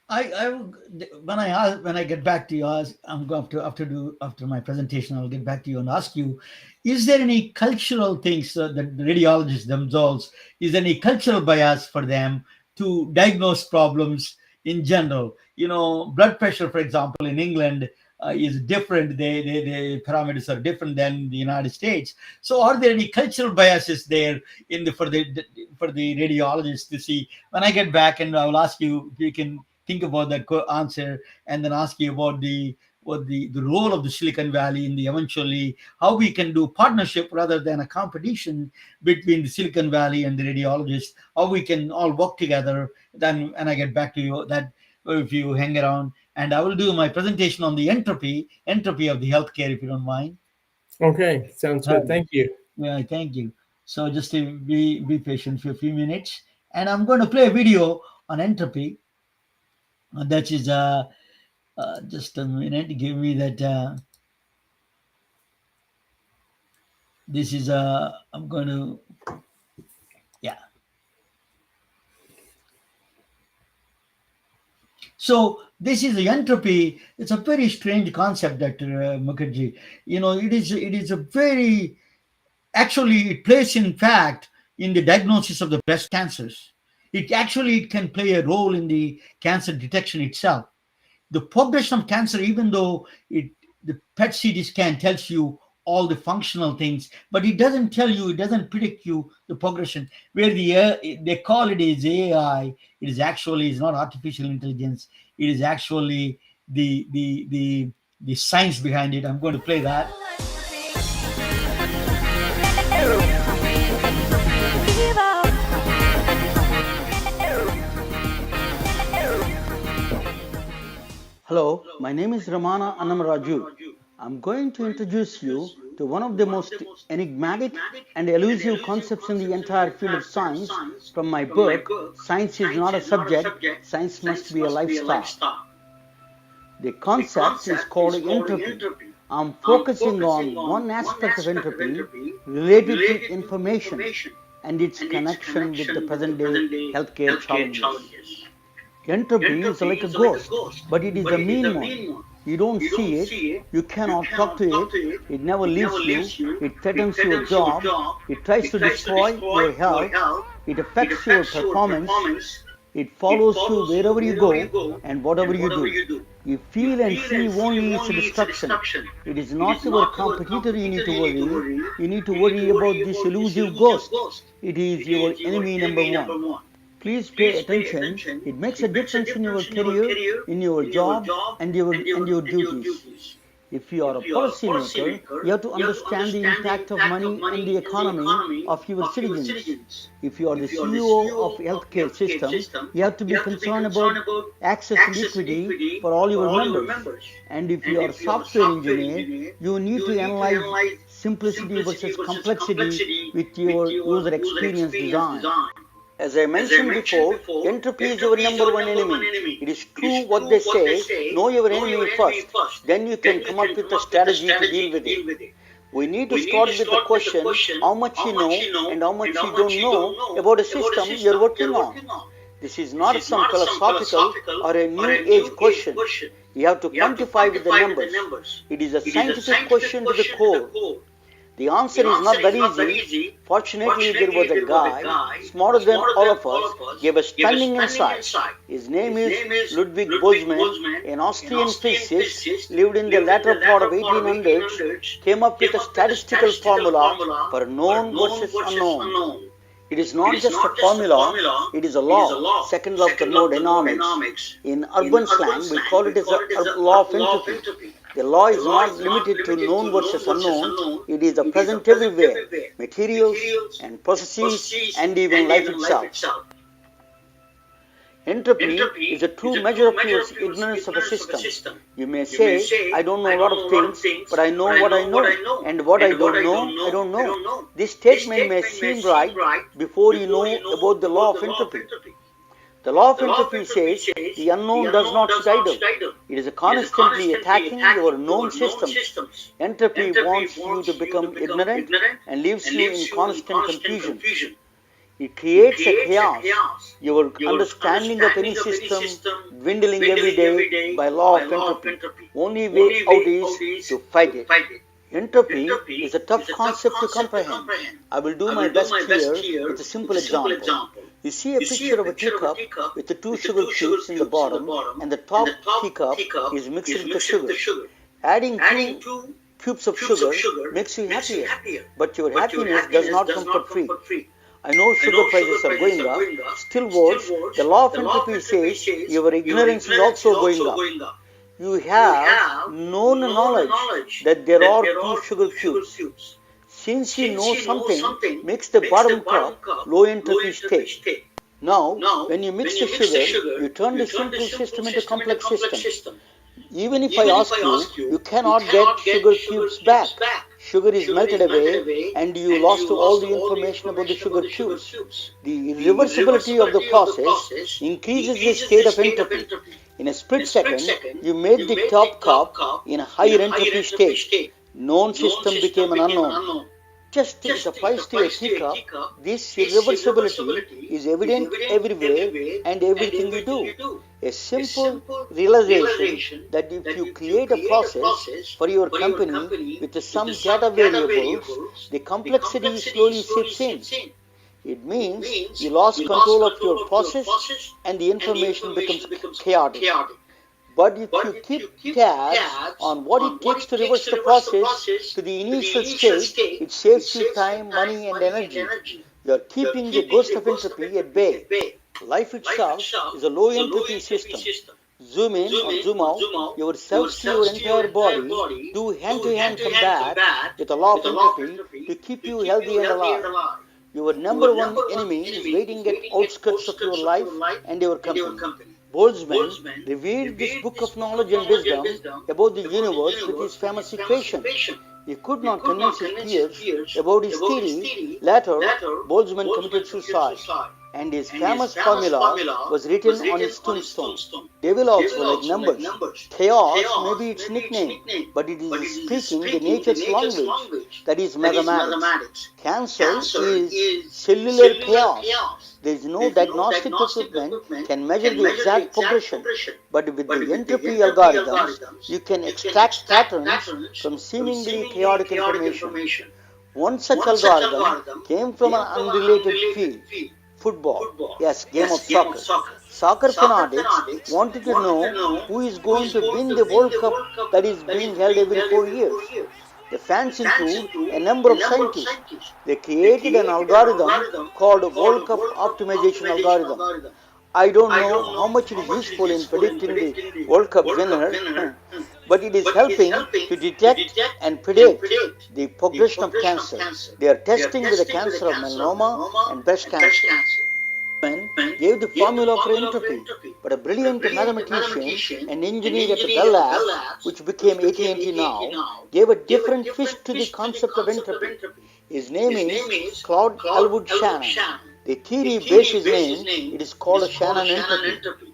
When I get back to you, I'm going to after my presentation, I'll get back to you and ask you: is there any cultural things that the radiologists themselves? Is there any cultural bias for them to diagnose problems in general? Blood pressure, for example, in England is different. The parameters are different than the United States. So, are there any cultural biases there for the radiologists to see? When I get back, and I will ask you if you can think about that answer, and then ask you about the role of the Silicon Valley in the eventually how we can do partnership rather than a competition between the Silicon Valley and the radiologists, how we can all work together. Then, and I get back to you that if you hang around, and I will do my presentation on the entropy of the healthcare, if you don't mind. Okay, sounds good. Thank you. Yeah, thank you. So just to be patient for a few minutes, and I'm going to play a video on entropy. That is just a minute. Give me that. This is I'm going to, yeah. So this is the entropy. It's a very strange concept, Dr. Mukherjee. It is a very, actually it plays in fact in the diagnosis of the breast cancers. It can play a role in the cancer detection itself. The progression of cancer, even though the PET CT scan tells you all the functional things, but it doesn't predict you the progression. Where they call it is AI, is not artificial intelligence. It is actually the science behind it. I'm going to play that. Hello, my name is Ramana Annamaraju. I'm going to introduce you to one of the most enigmatic and elusive concepts in the entire field of science from my book, Science is Not a Subject, Science Must Be a Lifestyle. The concept is called entropy. I'm focusing on one aspect of entropy related to information and its connection with the present day healthcare challenges. Entropy is like a ghost, but it is a mean one. You don't see it, you cannot talk to it, it never leaves you, it threatens your job, it tries to destroy your health, it affects your performance, it follows you wherever you go and whatever you do. You feel and see only its destruction. It is not your competitor you need to worry. You need to worry about this elusive ghost. It is your enemy number one. Please pay attention. It makes a difference in your career, in your job, and your duties. If you are a policymaker, you have to understand the impact of money and the economy of your citizens. If you are the CEO of a healthcare system, you have to be concerned about access and equity for all your members. And if you are a software engineer, you need to analyze simplicity versus complexity with your user experience design. As I mentioned before, entropy is your number one enemy. It is true what they say, know your enemy first, then you can come up with a strategy to deal with it. We need to start with the question, how much you know and how much you don't know about a system you are working on. This is not some philosophical or a new age question. You have to quantify with the numbers. It is a scientific question to the core. The answer is not that easy. Fortunately, there was a guy, smarter than all of us, gave a stunning insight. His name is Ludwig Boltzmann, an Austrian physicist, lived in the latter part of 1800s, came up with a statistical formula for known versus unknown. It is not just a formula, it is a law, second law of thermodynamics. In urban slang, we call it as a law of entropy. The law is not limited to known versus unknown, it is present everywhere, materials and processes and even life itself. Entropy is a true measure of your ignorance of a system. You may say, I don't know a lot of things, but I know what I know, and what I don't know, I don't know. This statement may seem right before you know about the law of entropy. The law of entropy says the unknown does not sit idle. It is constantly attacking your known systems. Entropy wants you to become ignorant and leaves you in constant confusion. It creates a chaos. Your understanding of any system dwindling every day by law of entropy. Only way out is to fight it. Entropy is a tough concept to comprehend. I will do my best here with a simple example. You see a picture of a teacup with the two sugar cubes in the bottom, and the top teacup is mixed with the sugar. Adding two cubes of sugar makes you happier, but your happiness does not come for free. I know sugar prices are going up. Still worse, the law of entropy says your ignorance is also going up. You have known knowledge that there are two sugar cubes. Since you know something, makes the bottom cup low entropy state. Now, when you mix the sugar, you turn the simple system into a complex system. Even if I ask you, you cannot get sugar cubes back. Sugar is melted away and you lost all the information about the sugar cubes. The irreversibility of the process increases the state of entropy. In a split second, you made the top cup in a higher entropy state. Known system became an unknown. Just as applies to a teacup, this irreversibility is evident everywhere and everything you do. A simple realization that if you create a process for your company with some data variables, the complexity slowly seeps in. It means you lost control of your process and the information becomes chaotic. But if you keep tabs on what it takes to reverse the process to the initial state, it saves you time, money and energy. You are keeping the ghost of entropy at bay. Life itself is a low entropy system. Zoom in or zoom out, your cells to your entire body do hand-to-hand combat with the law of entropy to keep you healthy and alive. Your number one enemy is waiting at outskirts of your life and your company. Boltzmann revealed this book of knowledge and wisdom about the universe with his famous equation. He could not convince his peers about his theory. Later, Boltzmann committed suicide, and his famous formula was written on his tombstone. Devil also, like numbers. Chaos may be its nickname, but it is speaking the nature's language, that is mathematics. Cancer is cellular chaos. There is no diagnostic equipment can measure the exact progression, but with the entropy algorithms, you can extract patterns from seemingly chaotic information. One such algorithm came from an unrelated field, football. Yes, game of soccer. Soccer fanatics wanted to know who is going to win the World Cup that is being held every 4 years. The fans include a number of scientists. They created an algorithm called a World Cup optimization algorithm. I don't know how much it is useful in predicting the World Cup winner, but it is helping to detect and predict the progression of cancer. They are testing with the cancer of melanoma and breast cancer. Boltzmann gave the formula for entropy, but a brilliant mathematician and engineer at the Bell Labs, which became AT&T now, gave a different twist to the concept of entropy. His name is Claude Elwood Shannon. The theory bears his name. It is called a Shannon entropy.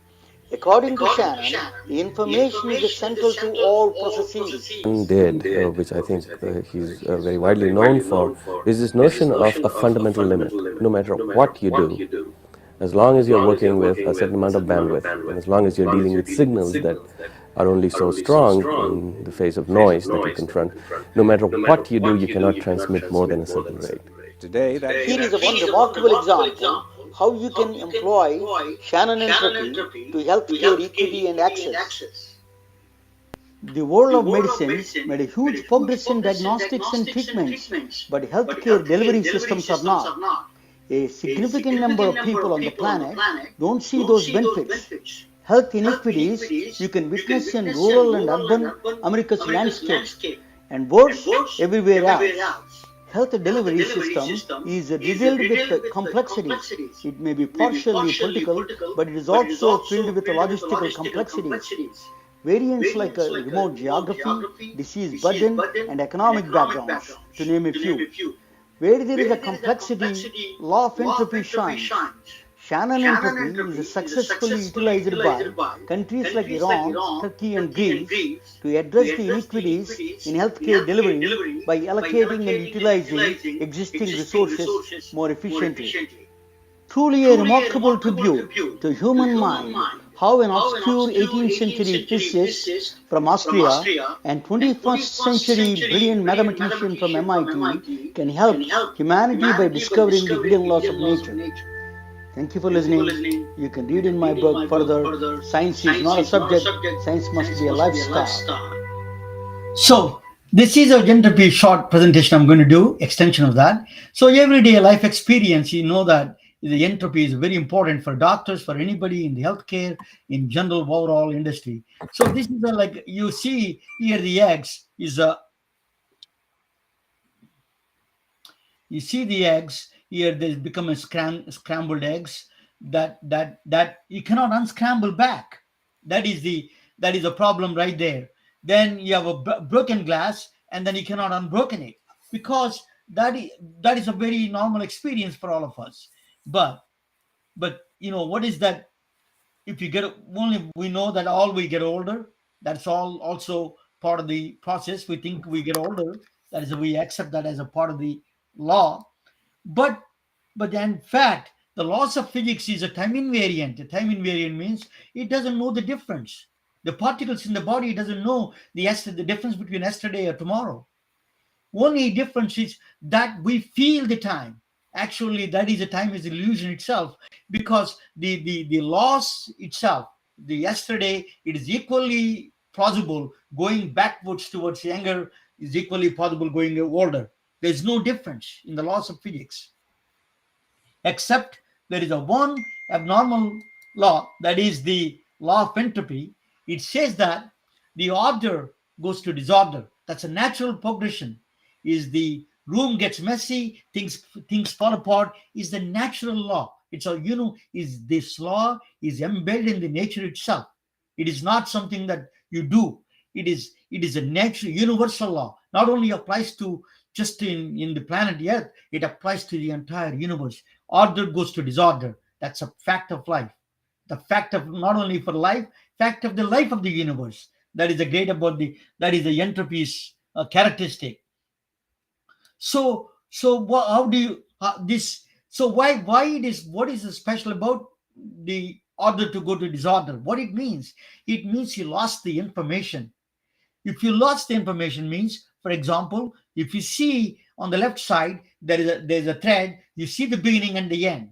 According to Shannon, the information is central to all processes. Did, which I think he's very widely known for, is this notion of a fundamental limit. No matter what you do, as long as you're working with a certain amount of bandwidth, and as long as you're dealing with signals that are only so strong in the face of noise that you confront, no matter what you do, you cannot transmit more than a certain rate. Today, here is one remarkable example how you can employ Shannon entropy to healthcare equity and access. The world of medicine made a huge progress in diagnostics and treatments, but healthcare delivery systems are not. A significant number of people on the planet don't see those benefits. Health inequities you can witness in rural and urban America's landscape, and worse, everywhere else. Health delivery system is riddled with complexities. It may be partially political, but it is also filled with logistical complexities. Variants like remote geography, disease burden, and economic backgrounds, to name a few. Where there is a complexity, law of entropy shines. Shannon entropy is successfully utilized by countries like Iran, Turkey, and Greece to address the inequities in healthcare delivery by allocating and utilizing existing resources more efficiently. Truly a remarkable tribute to human mind, how an obscure 18th century physicist from Austria and 21st century brilliant mathematician from MIT can help humanity by discovering the hidden laws of nature. Thank you for listening. You can read in my book further. Science is not a subject, science must be a lifestyle. So, this is a entropy short presentation I'm going to do, extension of that. So, everyday life experience, you know that the entropy is very important for doctors, for anybody in the healthcare, in general overall industry. So, this is like you see here the eggs is a you see the eggs here they become a scrambled eggs that you cannot unscramble back. That is a problem right there. Then you have a broken glass and then you cannot unbroken it, because that is a very normal experience for all of us. But what is that? If you get only, we know that all we get older, that's all also part of the process. We think we get older, that is, we accept that as a part of the law. But but in fact, the laws of physics is a time invariant. A time invariant means it doesn't know the difference. The particles in the body doesn't know the difference between yesterday or tomorrow. Only difference is that we feel the time. Actually, that is a time is illusion itself, because the loss itself, the yesterday, it is equally plausible going backwards towards younger, is equally possible going older. There's no difference in the laws of physics, except there is a one abnormal law, that is the law of entropy. It says that the order goes to disorder. That's a natural progression. Is the room gets messy, things fall apart, is the natural law. It's a, is this law is embedded in the nature itself. It is not something that you do. It is a natural universal law. Not only applies to just in the planet Earth, it applies to the entire universe. Order goes to disorder. That's a fact of life. The fact of not only for life, fact of the life of the universe. That is the great about that is the entropy's characteristic. So how do you this? So why it is what is special about the order to go to disorder? What it means? It means you lost the information. If you lost the information means, for example, if you see on the left side there's a thread, you see the beginning and the end.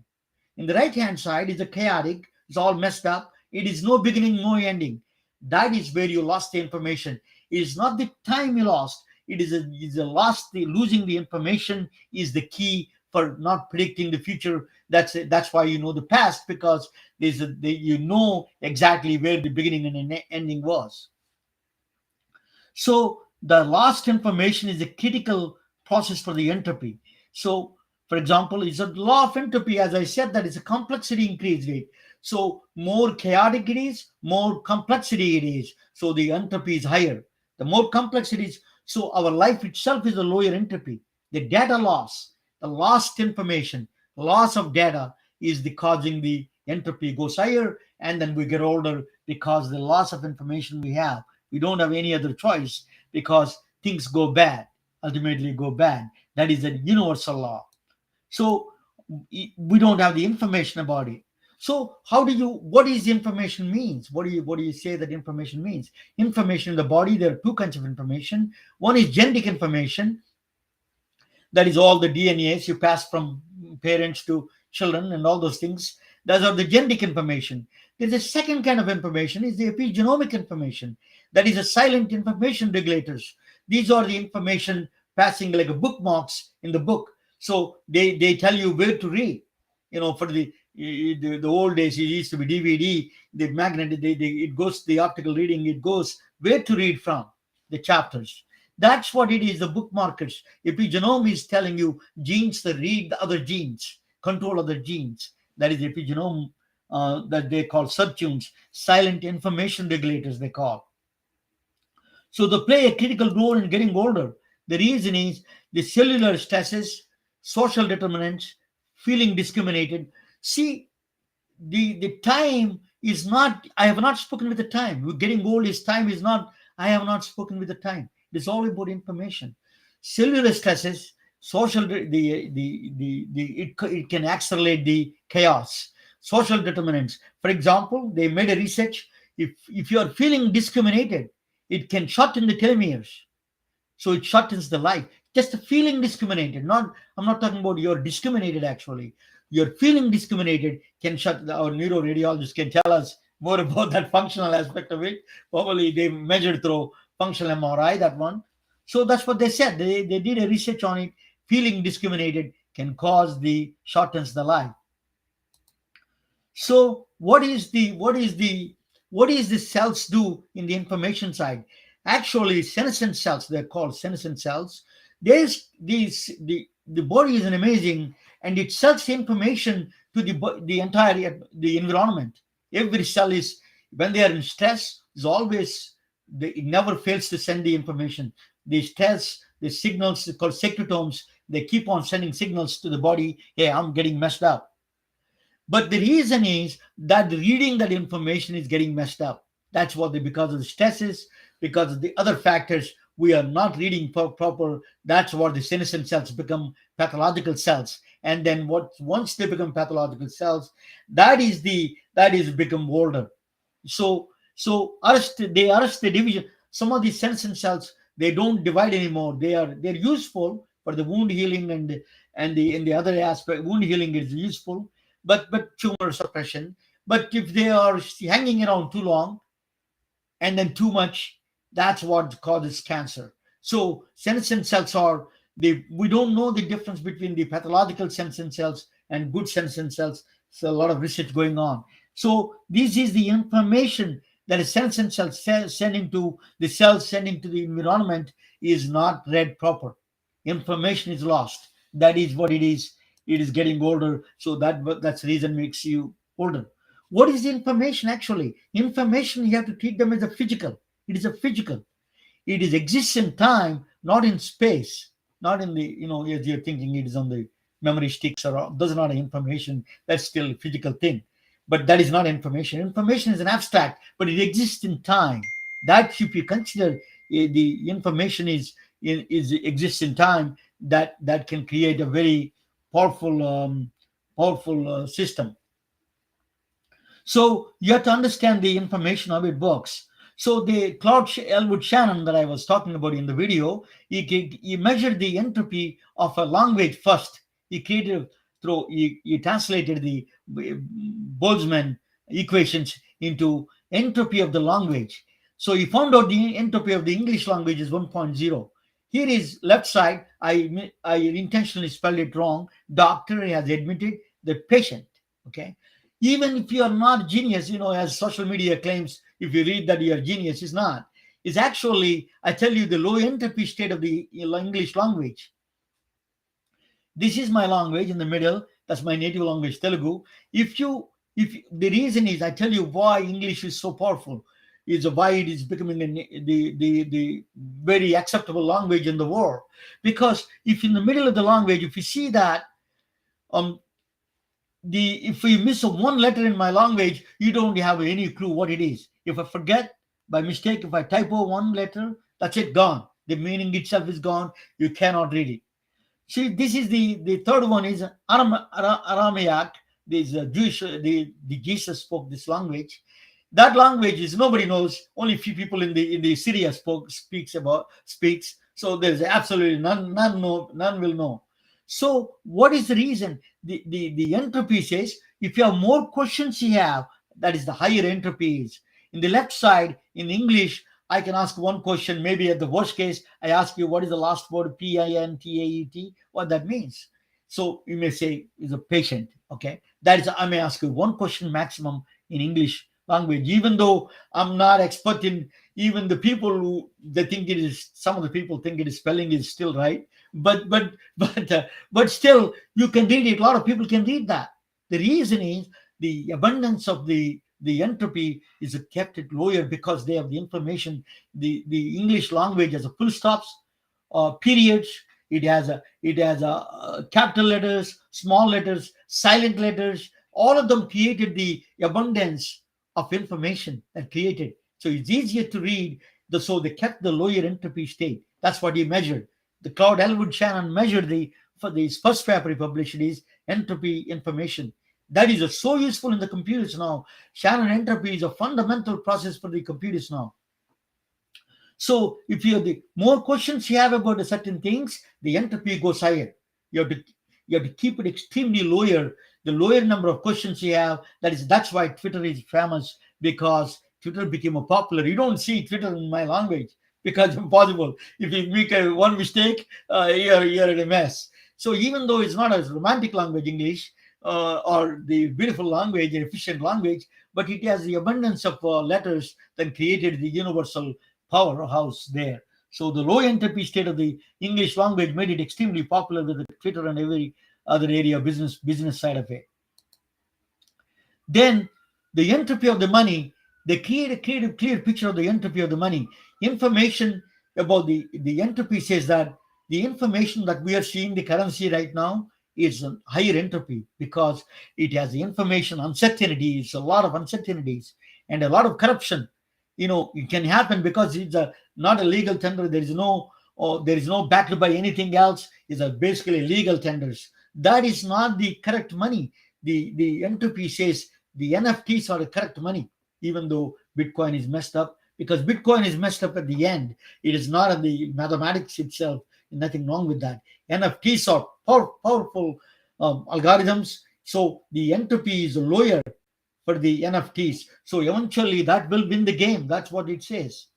In the right hand side is a chaotic, it's all messed up. It is no beginning, no ending. That is where you lost the information. It is not the time you lost. It is a lost. The losing the information is the key for not predicting the future. That's why you know the past, because you know exactly where the beginning and the ending was. So the lost information is a critical process for the entropy. So, for example, it's a law of entropy, as I said, that is a complexity increase rate. So more chaotic it is, more complexity it is. So the entropy is higher. The more complex it is, so our life itself is a lower entropy. The data loss, the lost information, loss of data is the causing the entropy goes higher, and then we get older because the loss of information we have. We don't have any other choice because things go bad, ultimately go bad. That is a universal law. So we don't have the information about it. So what is information means? What do you say that information means? Information in the body, there are two kinds of information. One is genetic information, that is all the DNAs you pass from parents to children and all those things. Those are the genetic information. There's a second kind of information, is the epigenomic information. That is a silent information regulators. These are the information passing like a bookmarks in the book. So they tell you where to read. For the old days, it used to be DVD, the magnet, it goes the optical reading, it goes where to read from, the chapters. That's what it is, the bookmarkers. Epigenome is telling you genes that read the other genes, control other genes. That is epigenome, that they call subtunes, silent information regulators they call. So they play a critical role in getting older. The reason is the cellular stresses, social determinants, feeling discriminated. See, the time is not, I have not spoken with the time. Getting old is time is not, I have not spoken with the time. It's all about information. Cellular stresses, social, it can accelerate the chaos. Social determinants. For example, they made a research. If you are feeling discriminated, it can shorten the telomeres. So it shortens the life. Just feeling discriminated. I'm not talking about you're discriminated actually. You're feeling discriminated can shut. Our neuroradiologist can tell us more about that functional aspect of it. Probably they measured through functional MRI, that one. So that's what they said. They did a research on it. Feeling discriminated can cause the shortens the life. So what is the cells do in the information side? Actually, senescent cells, they're called senescent cells. There's these the body is an amazing, and it sells information to the entire the environment. Every cell is, when they are in stress, is always it never fails to send the information. The stress, the signals called secretomes, they keep on sending signals to the body. Hey, I'm getting messed up. But the reason is that reading that information is getting messed up. That's what because of the stresses, because of the other factors, we are not reading proper. That's what the senescent cells become pathological cells. And then once they become pathological cells, that is become older. So they arrest the division. Some of these senescent cells, they don't divide anymore. They're useful for the wound healing and the in the other aspect. Wound healing is useful, but tumor suppression. But if they are hanging around too long and then too much, that's what causes cancer. So senescent cells we don't know the difference between the pathological senescent cells and good senescent cells. So a lot of research going on. So this is the information that a senescent cell sending to the cells, sending to the environment, is not read proper. Information is lost. That is what it is. It is getting older. So that's the reason makes you older. What is information actually? Information, you have to treat them as a physical. It is a physical. It is exists in time, not in space, not in the, as you're thinking it is on the memory sticks or does not information. That's still a physical thing, but that is not information. Information is an abstract, but it exists in time. That if you consider the information is exists in time, that can create a very powerful system. So you have to understand the information how it works. So the Claude Elwood Shannon that I was talking about in the video, he measured the entropy of a language first. He created he translated the Boltzmann equations into entropy of the language. So he found out the entropy of the English language is 1.0. Here is left side. I intentionally spelled it wrong. Doctor has admitted the patient. Okay, even if you are not genius, as social media claims, if you read that you are genius, it's not. It's actually, I tell you, the low entropy state of the English language. This is my language in the middle. That's my native language, Telugu. If the reason is, I tell you why English is so powerful, is why it is becoming the very acceptable language in the world. Because if in the middle of the language, if you see that, if we miss one letter in my language, you don't have any clue what it is. If I forget by mistake, if I typo one letter, that's it, gone. The meaning itself is gone. You cannot read it. See, this is the third one is Aramaic. This Jewish, the Jesus spoke this language. That language is nobody knows. Only few people in the Syria speaks. So there's absolutely none will know. So what is the reason? The entropy says if you have more questions you have, that is the higher entropy is. In the left side, in English, I can ask one question. Maybe at the worst case, I ask you what is the last word, PINTAET, what that means. So you may say is a patient. Okay, that is, I may ask you one question maximum in English language, even though I'm not expert in, even the people who they think it is, some of the people think it is spelling is still right, but still you can read it. A lot of people can read that. The reason is the abundance of the entropy is kept it lower because they have the information. The English language has a full stops, periods. It has a capital letters, small letters, silent letters. All of them created the abundance of information that created. So it's easier to read. So they kept the lower entropy state. That's what he measured. The Claude Elwood Shannon measured for his first paper he published is entropy information. That is so useful in the computers now. Shannon entropy is a fundamental process for the computers now. So if you have the more questions you have about certain things, the entropy goes higher. You have to keep it extremely lower. The lower number of questions you have, that's why Twitter is famous, because Twitter became a popular. You don't see Twitter in my language because it's impossible. If you make one mistake, you're in a mess. So even though it's not a romantic language, English, or the beautiful language, an efficient language, but it has the abundance of letters that created the universal powerhouse there. So the low entropy state of the English language made it extremely popular with the Twitter and every other area, business side of it. Then the entropy of the money, they create a clear picture of the entropy of the money. Information about the entropy says that the information that we are seeing, the currency right now, is a higher entropy because it has the information, uncertainties, a lot of uncertainties, and a lot of corruption. It can happen because it's not a legal tender. There is no backed by anything else. It's basically legal tenders. That is not the correct money. The entropy says the NFTs are the correct money, even though Bitcoin is messed up, because Bitcoin is messed up at the end. It is not in the mathematics itself. Nothing wrong with that. NFTs are powerful algorithms. So the entropy is lower for the NFTs. So eventually that will win the game. That's what it says.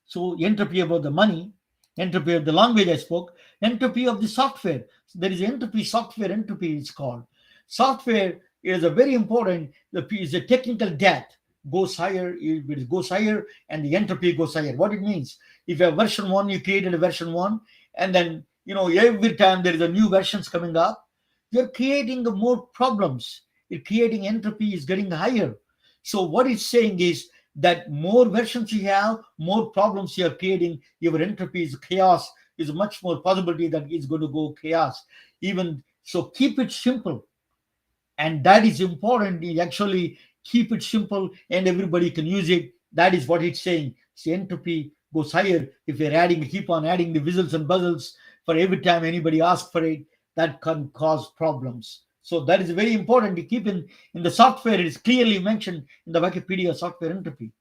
So entropy about the money, entropy of the language I spoke, entropy of the software. So there is entropy, software entropy it's called. Software is a very important, is a technical debt. Goes higher, it goes higher, and the entropy goes higher. What it means, if you have version 1, you created a version 1, and then every time there is a new versions coming up, you're creating more problems. You're creating entropy is getting higher. So what it's saying is that more versions you have, more problems you are creating. Your entropy is chaos, is much more possibility that it's going to go chaos. Even so, keep it simple, and that is important. You actually keep it simple, and everybody can use it. That is what it's saying. So entropy goes higher if you're adding, keep on adding the whistles and buzzles for every time anybody asks for it. That can cause problems. So that is very important to keep in the software. It is clearly mentioned in the Wikipedia software entropy.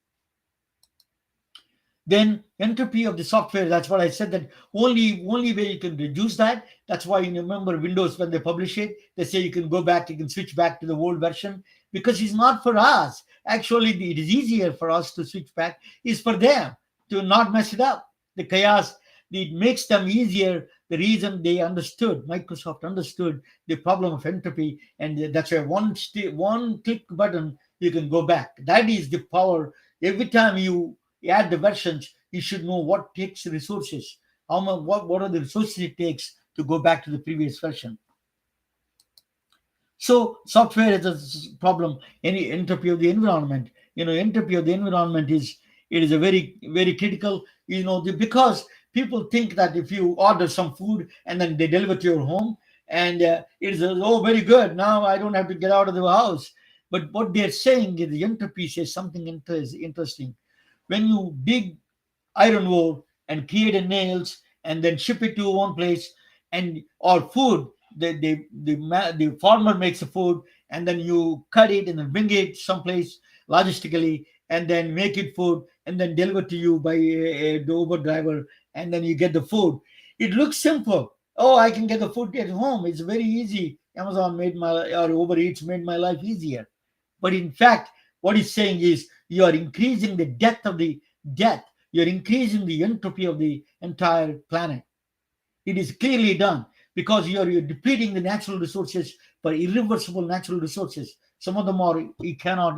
Then entropy of the software, that's what I said, that only way you can reduce that. That's why you remember Windows, when they publish it, they say you can go back, you can switch back to the old version, because it's not for us. Actually, it is easier for us to switch back. It's for them to not mess it up. The chaos, it makes them easier. The reason they understood, Microsoft understood the problem of entropy, and that's why one click button, you can go back. That is the power. Every time you add the versions, you should know what takes resources, how much, what are the resources it takes to go back to the previous version. So software is a problem. Any entropy of the environment, entropy of the environment is a very, very critical. Because people think that if you order some food and then they deliver to your home, and it is, oh, very good, now I don't have to get out of the house. But what they're saying is the entropy says something interesting. When you dig iron ore and create a nails and then ship it to one place, and or food, the farmer makes the food, and then you cut it and then bring it someplace logistically, and then make it food and then deliver to you by the Uber driver, and then you get the food. It looks simple. Oh, I can get the food at home, it's very easy. Amazon made my, or Uber Eats made my life easier. But in fact, what he's saying is you are increasing the depth of the death. You're increasing the entropy of the entire planet. It is clearly done because you're depleting the natural resources, but irreversible natural resources. Some of them are you cannot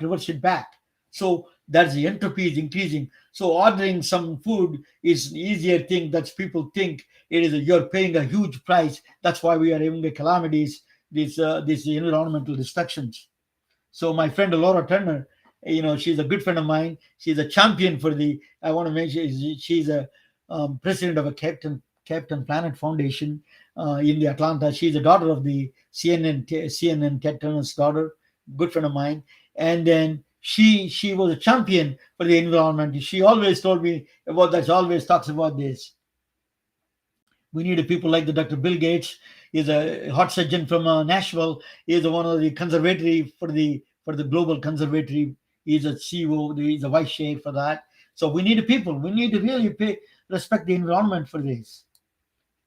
reverse it back. So that's the entropy is increasing. So ordering some food is an easier thing that people think it is. You're paying a huge price. That's why we are having the calamities, these environmental destructions. So my friend Laura Turner, she's a good friend of mine. She's a champion for the. I want to mention she's a president of a Captain Planet Foundation in the Atlanta. She's a daughter of the CNN Ted Turner's daughter, good friend of mine. And then she was a champion for the environment. She always told me about that. She always talks about this. We need people like the Dr. Bill Gates. He's a heart surgeon from Nashville. He's one of the conservatory for the global conservatory. He's a CEO. He's a vice chair for that. So we need people. We need to really respect the environment for this.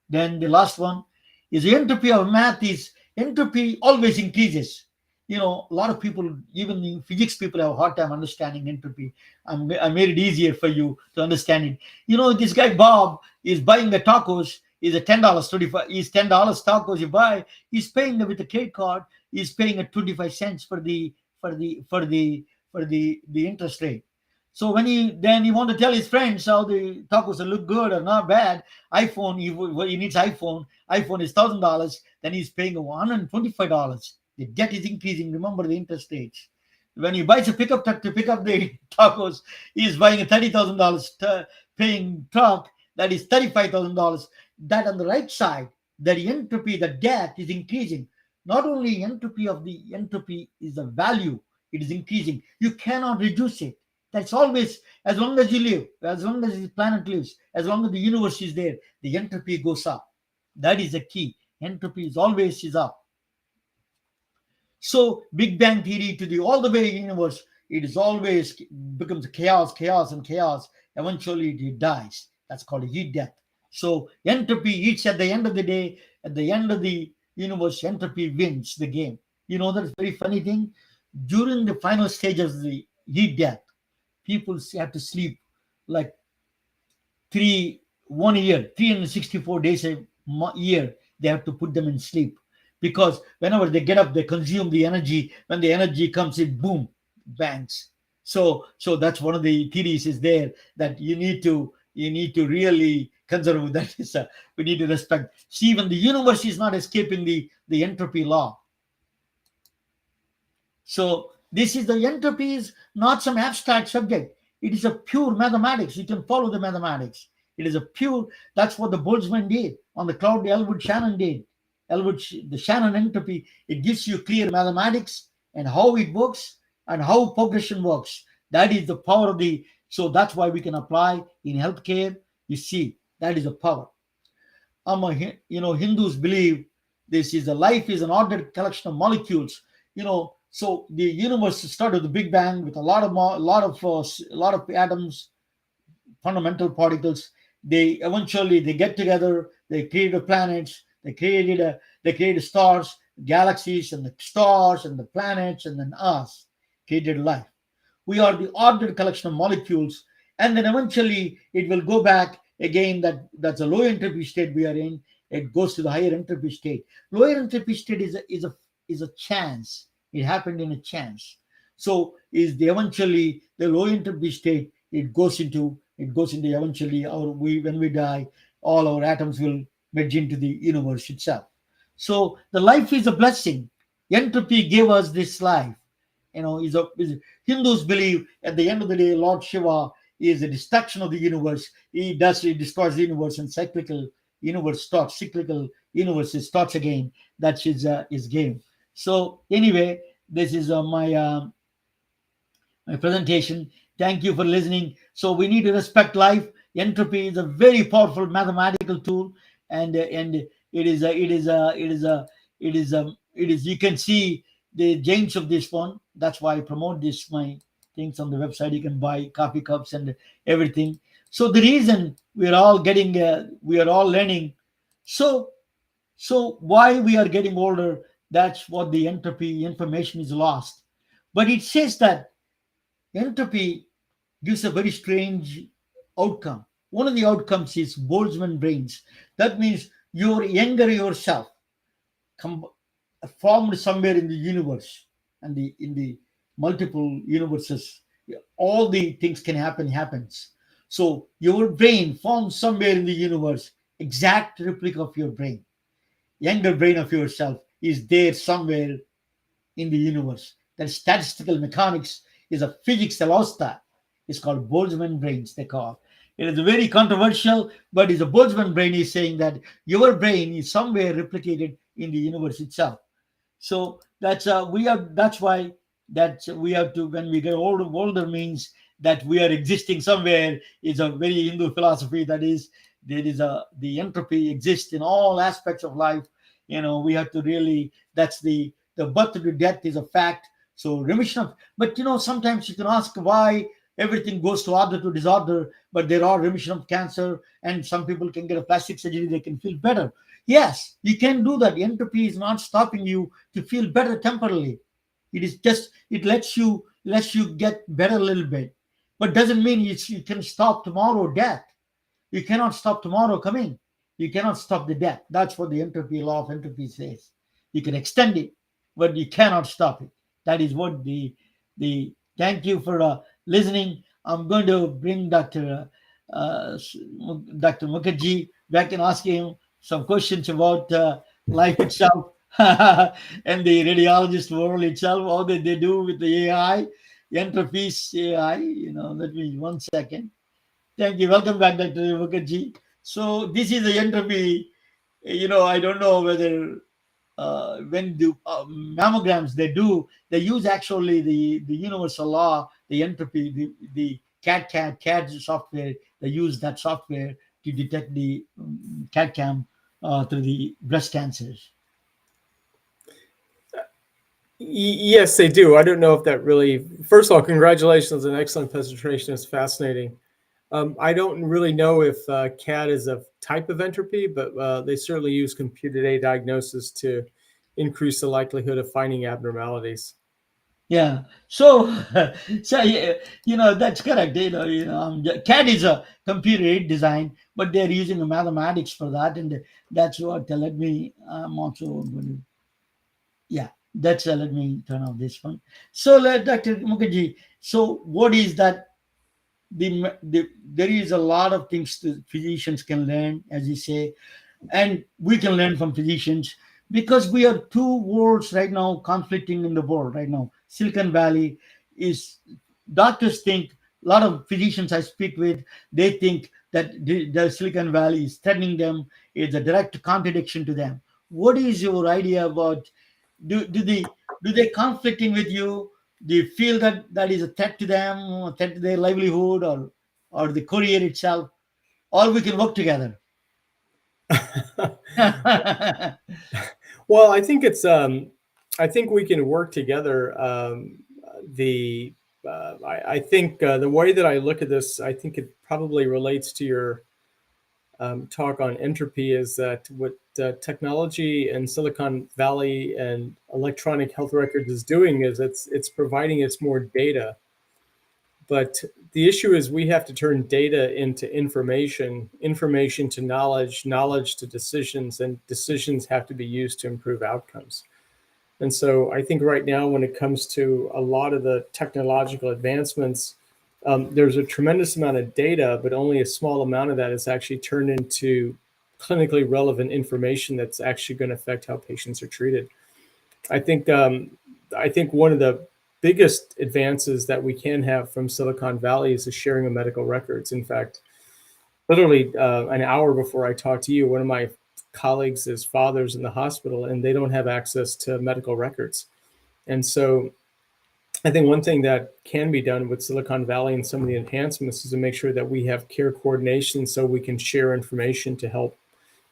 Then the last one is the entropy of math. Is entropy always increases. A lot of people, even the physics people, have a hard time understanding entropy. I made it easier for you to understand it. This guy Bob is buying the tacos. Is a $10.25. Is $10 tacos you buy. He's paying with the credit card. He's paying at 25 cents for the interest rate. So when he want to tell his friends how the tacos look good or not bad, iPhone, he needs iPhone. iPhone is $1,000. Then he's paying $125. The debt is increasing. Remember the interest rates. When he buys a pickup truck to pick up the tacos, he's buying a $30,000 paying truck. That is $35,000. That on the right side, the entropy, the debt is increasing. Not only entropy is the value, it is increasing. You cannot reduce it. That's always, as long as you live, as long as the planet lives, as long as the universe is there, the entropy goes up. That is the key. Entropy is always up. So Big Bang Theory to the all the way universe, it is always becomes chaos. Eventually it dies. That's called a heat death. So entropy each at the end of the day, at the end of the universe, entropy wins the game. That's a very funny thing. During the final stage of the heat death, people have to sleep like 1 year, 364 days a year. They have to put them in sleep because whenever they get up, they consume the energy. When the energy comes in, boom, bangs. So that's one of the theories is there that you need to really conserve. That is, we need to respect. See, even the universe is not escaping the entropy law. So This is the entropy is not some abstract subject. It is a pure mathematics. You can follow the mathematics. It is a pure. That's what the Boltzmann did on the cloud. Elwood Shannon did. The Shannon entropy. It gives you clear mathematics and how it works and how progression works. That is the power of the. So that's why we can apply in healthcare. You see, that is the power. Hindus believe this is a life is an ordered collection of molecules. So the universe started with the Big Bang with a lot of atoms, fundamental particles. They eventually they get together. They created planets. They created stars, galaxies, and the stars and the planets, and then us created life. We are the ordered collection of molecules, and then eventually it will go back again. That's a low entropy state we are in. It goes to the higher entropy state. Lower entropy state is a chance. It happened in a chance. So is the eventually the low entropy state. It goes into eventually when we die, all our atoms will merge into the universe itself. So the life is a blessing. Entropy gave us this life. Hindus believe at the end of the day, Lord Shiva is a destruction of the universe. He destroys the universe, and cyclical universe starts again. That's his game. So anyway, this is my presentation. Thank you for listening. So we need to respect life. Entropy is a very powerful mathematical tool, and it is. You can see the gems of this one. That's why I promote this my things on the website. You can buy coffee cups and everything. So the reason we are all learning. So why we are getting older? That's what the entropy information is lost. But it says that entropy gives a very strange outcome. One of the outcomes is Boltzmann brains. That means your younger yourself com- formed somewhere in the universe and in the multiple universes. All the things can happens. So your brain formed somewhere in the universe, exact replica of your brain. Younger brain of yourself is there somewhere in the universe. That statistical mechanics is a physics allows that. It's called Boltzmann brains, they call. It is very controversial, but it's a Boltzmann brain is saying that your brain is somewhere replicated in the universe itself. So that's why that we have to when we get older means that we are existing somewhere is a very Hindu philosophy. That is there is a the entropy exists in all aspects of life. We have to really that's the birth to death is a fact. So remission of but sometimes you can ask why everything goes to order to disorder, but there are remission of cancer, and some people can get a plastic surgery, they can feel better. Yes, you can do that. Entropy is not stopping you to feel better temporarily. It is just it lets you get better a little bit, but doesn't mean you can stop tomorrow death. You cannot stop tomorrow coming. You cannot stop the death. That's what the entropy law of entropy says. You can extend it, but you cannot stop it. That is what the. Thank you for listening. I'm going to bring Dr. Mukherjee back and ask him some questions about life itself and the radiologist world itself. How they do with the AI, the interface AI. Let me 1 second. Thank you. Welcome back, Dr. Mukherjee. So this is the entropy. I don't know whether when the mammograms they use actually the universal law, the entropy, the CAD software. They use that software to detect the CAD cam through the breast cancers. Yes, they do. I don't know if that really. First of all, congratulations! An excellent presentation. It's fascinating. I don't really know if CAD is a type of entropy, but they certainly use computer-aided diagnosis to increase the likelihood of finding abnormalities. Yeah. So, that's correct. CAD is a computer aided design, but they're using a mathematics for that, and that's what. Let me. I'm also going to. Yeah. That's let me turn off this one. So, Dr. Mukherjee. So, what is that? There is a lot of things physicians can learn, as you say, and we can learn from physicians. because we are two worlds right now conflicting in the world right now. Silicon Valley is, doctors think, a lot of physicians I speak with, they think that the Silicon Valley is threatening them. It's a direct contradiction to them. What is your idea about, do they conflicting with you? Do you feel that that is a threat to them, a threat to their livelihood, or the career itself, or we can work together? Well, I think it's I think we can work together. The I think the way that I look at this, I think it probably relates to your talk on entropy, is that what technology and Silicon Valley and electronic health records is doing is it's providing us more data. But the issue is we have to turn data into information, information to knowledge, knowledge to decisions, and decisions have to be used to improve outcomes. And so I think right now, when it comes to a lot of the technological advancements, there's a tremendous amount of data, but only a small amount of that is actually turned into clinically relevant information that's actually going to affect how patients are treated. I think one of the biggest advances that we can have from Silicon Valley is the sharing of medical records. In fact, literally an hour before I talked to you, one of my colleagues' father's in the hospital, and they don't have access to medical records. And so I think one thing that can be done with Silicon Valley and some of the enhancements is to make sure that we have care coordination so we can share information to help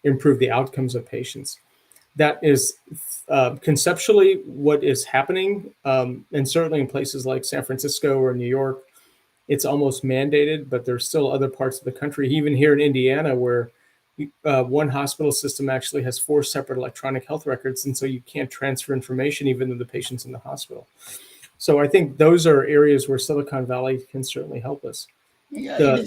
improve the outcomes of patients. That is conceptually what is happening, and certainly in places like San Francisco or New York, it's almost mandated, but there's still other parts of the country, even here in Indiana, where one hospital system actually has 4 separate electronic health records, and so you can't transfer information even though the patient's in the hospital. So I think those are areas where Silicon Valley can certainly help us. Yeah,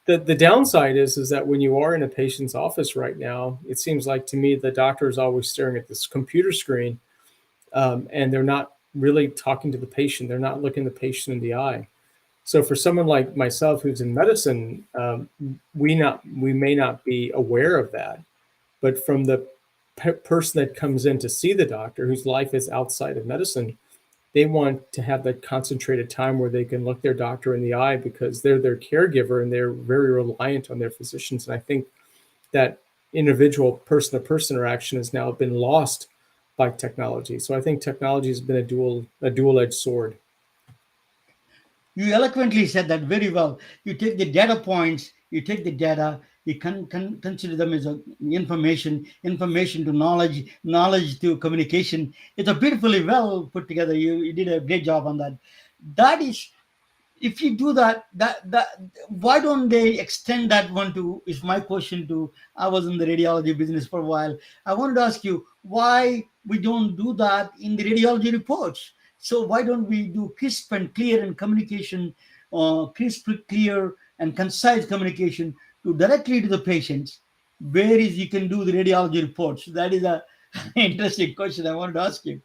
The downside is that when you are in a patient's office right now, it seems like to me the doctor is always staring at this computer screen, and they're not really talking to the patient. They're not looking the patient in the eye. So for someone like myself who's in medicine, we may not be aware of that, but from the person that comes in to see the doctor, whose life is outside of medicine, they want to have that concentrated time where they can look their doctor in the eye because they're their caregiver and they're very reliant on their physicians. And I think that individual person-to-person interaction has now been lost by technology. So I think technology has been a dual-edged sword. You eloquently said that very well. You take the data points, you take the data, you consider them as information to knowledge, knowledge to communication. It's a beautifully well put together. You did a great job on that. That is, if you do that, why don't they extend that one to, is my question to, I was in the radiology business for a while. I wanted to ask you why we don't do that in the radiology reports. So why don't we do crisp and clear and communication, crisp, clear and concise communication to directly to the patients, where is you can do the radiology reports? That is a interesting question I wanted to ask you.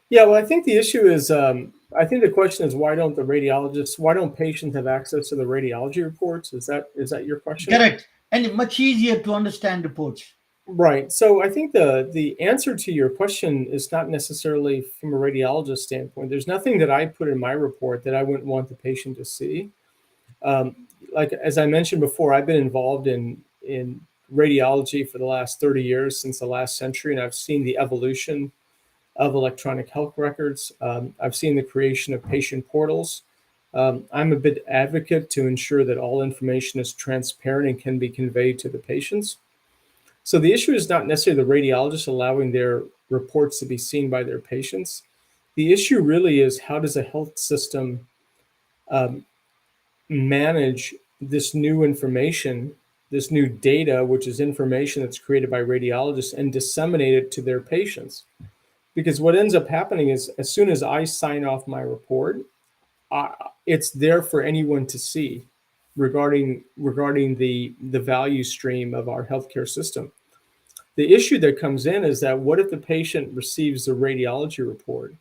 Yeah, well, I think the issue is, I think the question is why don't patients have access to the radiology reports? Is that your question? Correct. And much easier to understand reports. Right. So I think the answer to your question is not necessarily from a radiologist standpoint. There's nothing that I put in my report that I wouldn't want the patient to see. Like as I mentioned before, I've been involved in radiology for the last 30 years, since the last century, and I've seen the evolution of electronic health records. I've seen the creation of patient portals. I'm a bit advocate to ensure that all information is transparent and can be conveyed to the patients. So the issue is not necessarily the radiologist allowing their reports to be seen by their patients. The issue really is, how does a health system manage this new information, this new data, which is information that's created by radiologists, and disseminate it to their patients? Because what ends up happening is, as soon as I sign off my report, it's there for anyone to see regarding the value stream of our healthcare system. The issue that comes in is that, what if the patient receives the radiology report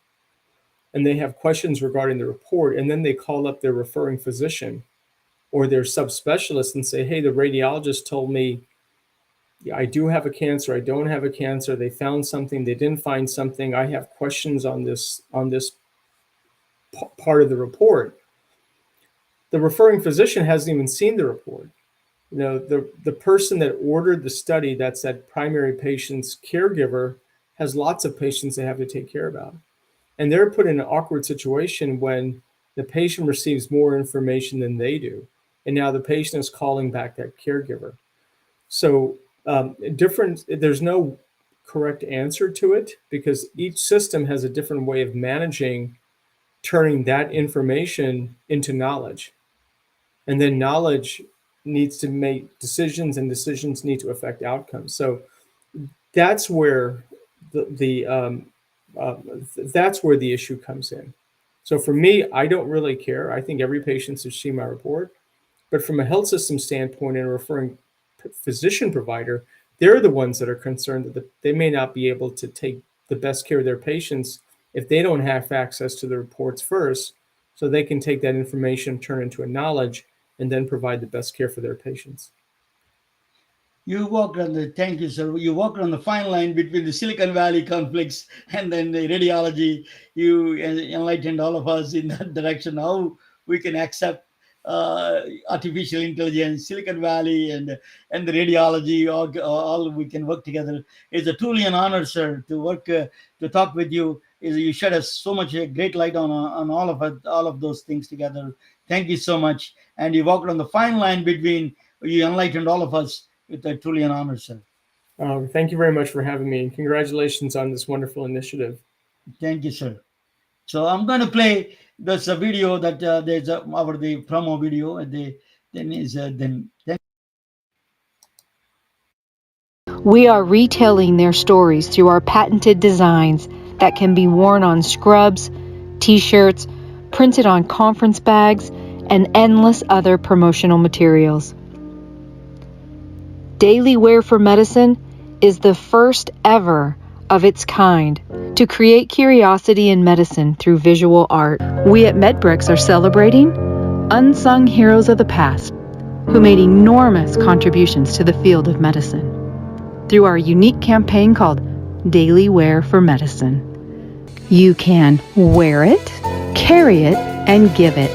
and they have questions regarding the report, and then they call up their referring physician or their subspecialist and say, hey, the radiologist told me I do have a cancer, I don't have a cancer, they found something, they didn't find something, I have questions on this part of the report. The referring physician hasn't even seen the report. The person that ordered the study, that's that primary patient's caregiver, has lots of patients they have to take care about. And they're put in an awkward situation when the patient receives more information than they do. And now the patient is calling back that caregiver. So there's no correct answer to it, because each system has a different way of managing turning that information into knowledge. And then knowledge needs to make decisions, and decisions need to affect outcomes. So that's where that's where the issue comes in. So for me, I don't really care. I think every patient should see my report. But from a health system standpoint and a referring physician provider, they're the ones that are concerned that they may not be able to take the best care of their patients if they don't have access to the reports first, so they can take that information, turn it into a knowledge, and then provide the best care for their patients. Thank you, sir. You walked on the fine line between the Silicon Valley conflicts and then the radiology. You enlightened all of us in that direction, how we can accept artificial intelligence, Silicon Valley, and the radiology. All we can work together. It's a truly an honor, sir, to talk with you. You shed us so much great light on all of those things together. Thank you so much. And you walked on the fine line between. You enlightened all of us. It's truly an honor, sir. Thank you very much for having me, and congratulations on this wonderful initiative. Thank you, sir. So I'm going to play this video that there's the promo video. We are retelling their stories through our patented designs that can be worn on scrubs, t-shirts, printed on conference bags, and endless other promotional materials. Daily Wear for Medicine is the first ever of its kind to create curiosity in medicine through visual art. We at MedBricks are celebrating unsung heroes of the past who made enormous contributions to the field of medicine through our unique campaign called Daily Wear for Medicine. You can wear it, carry it, and give it.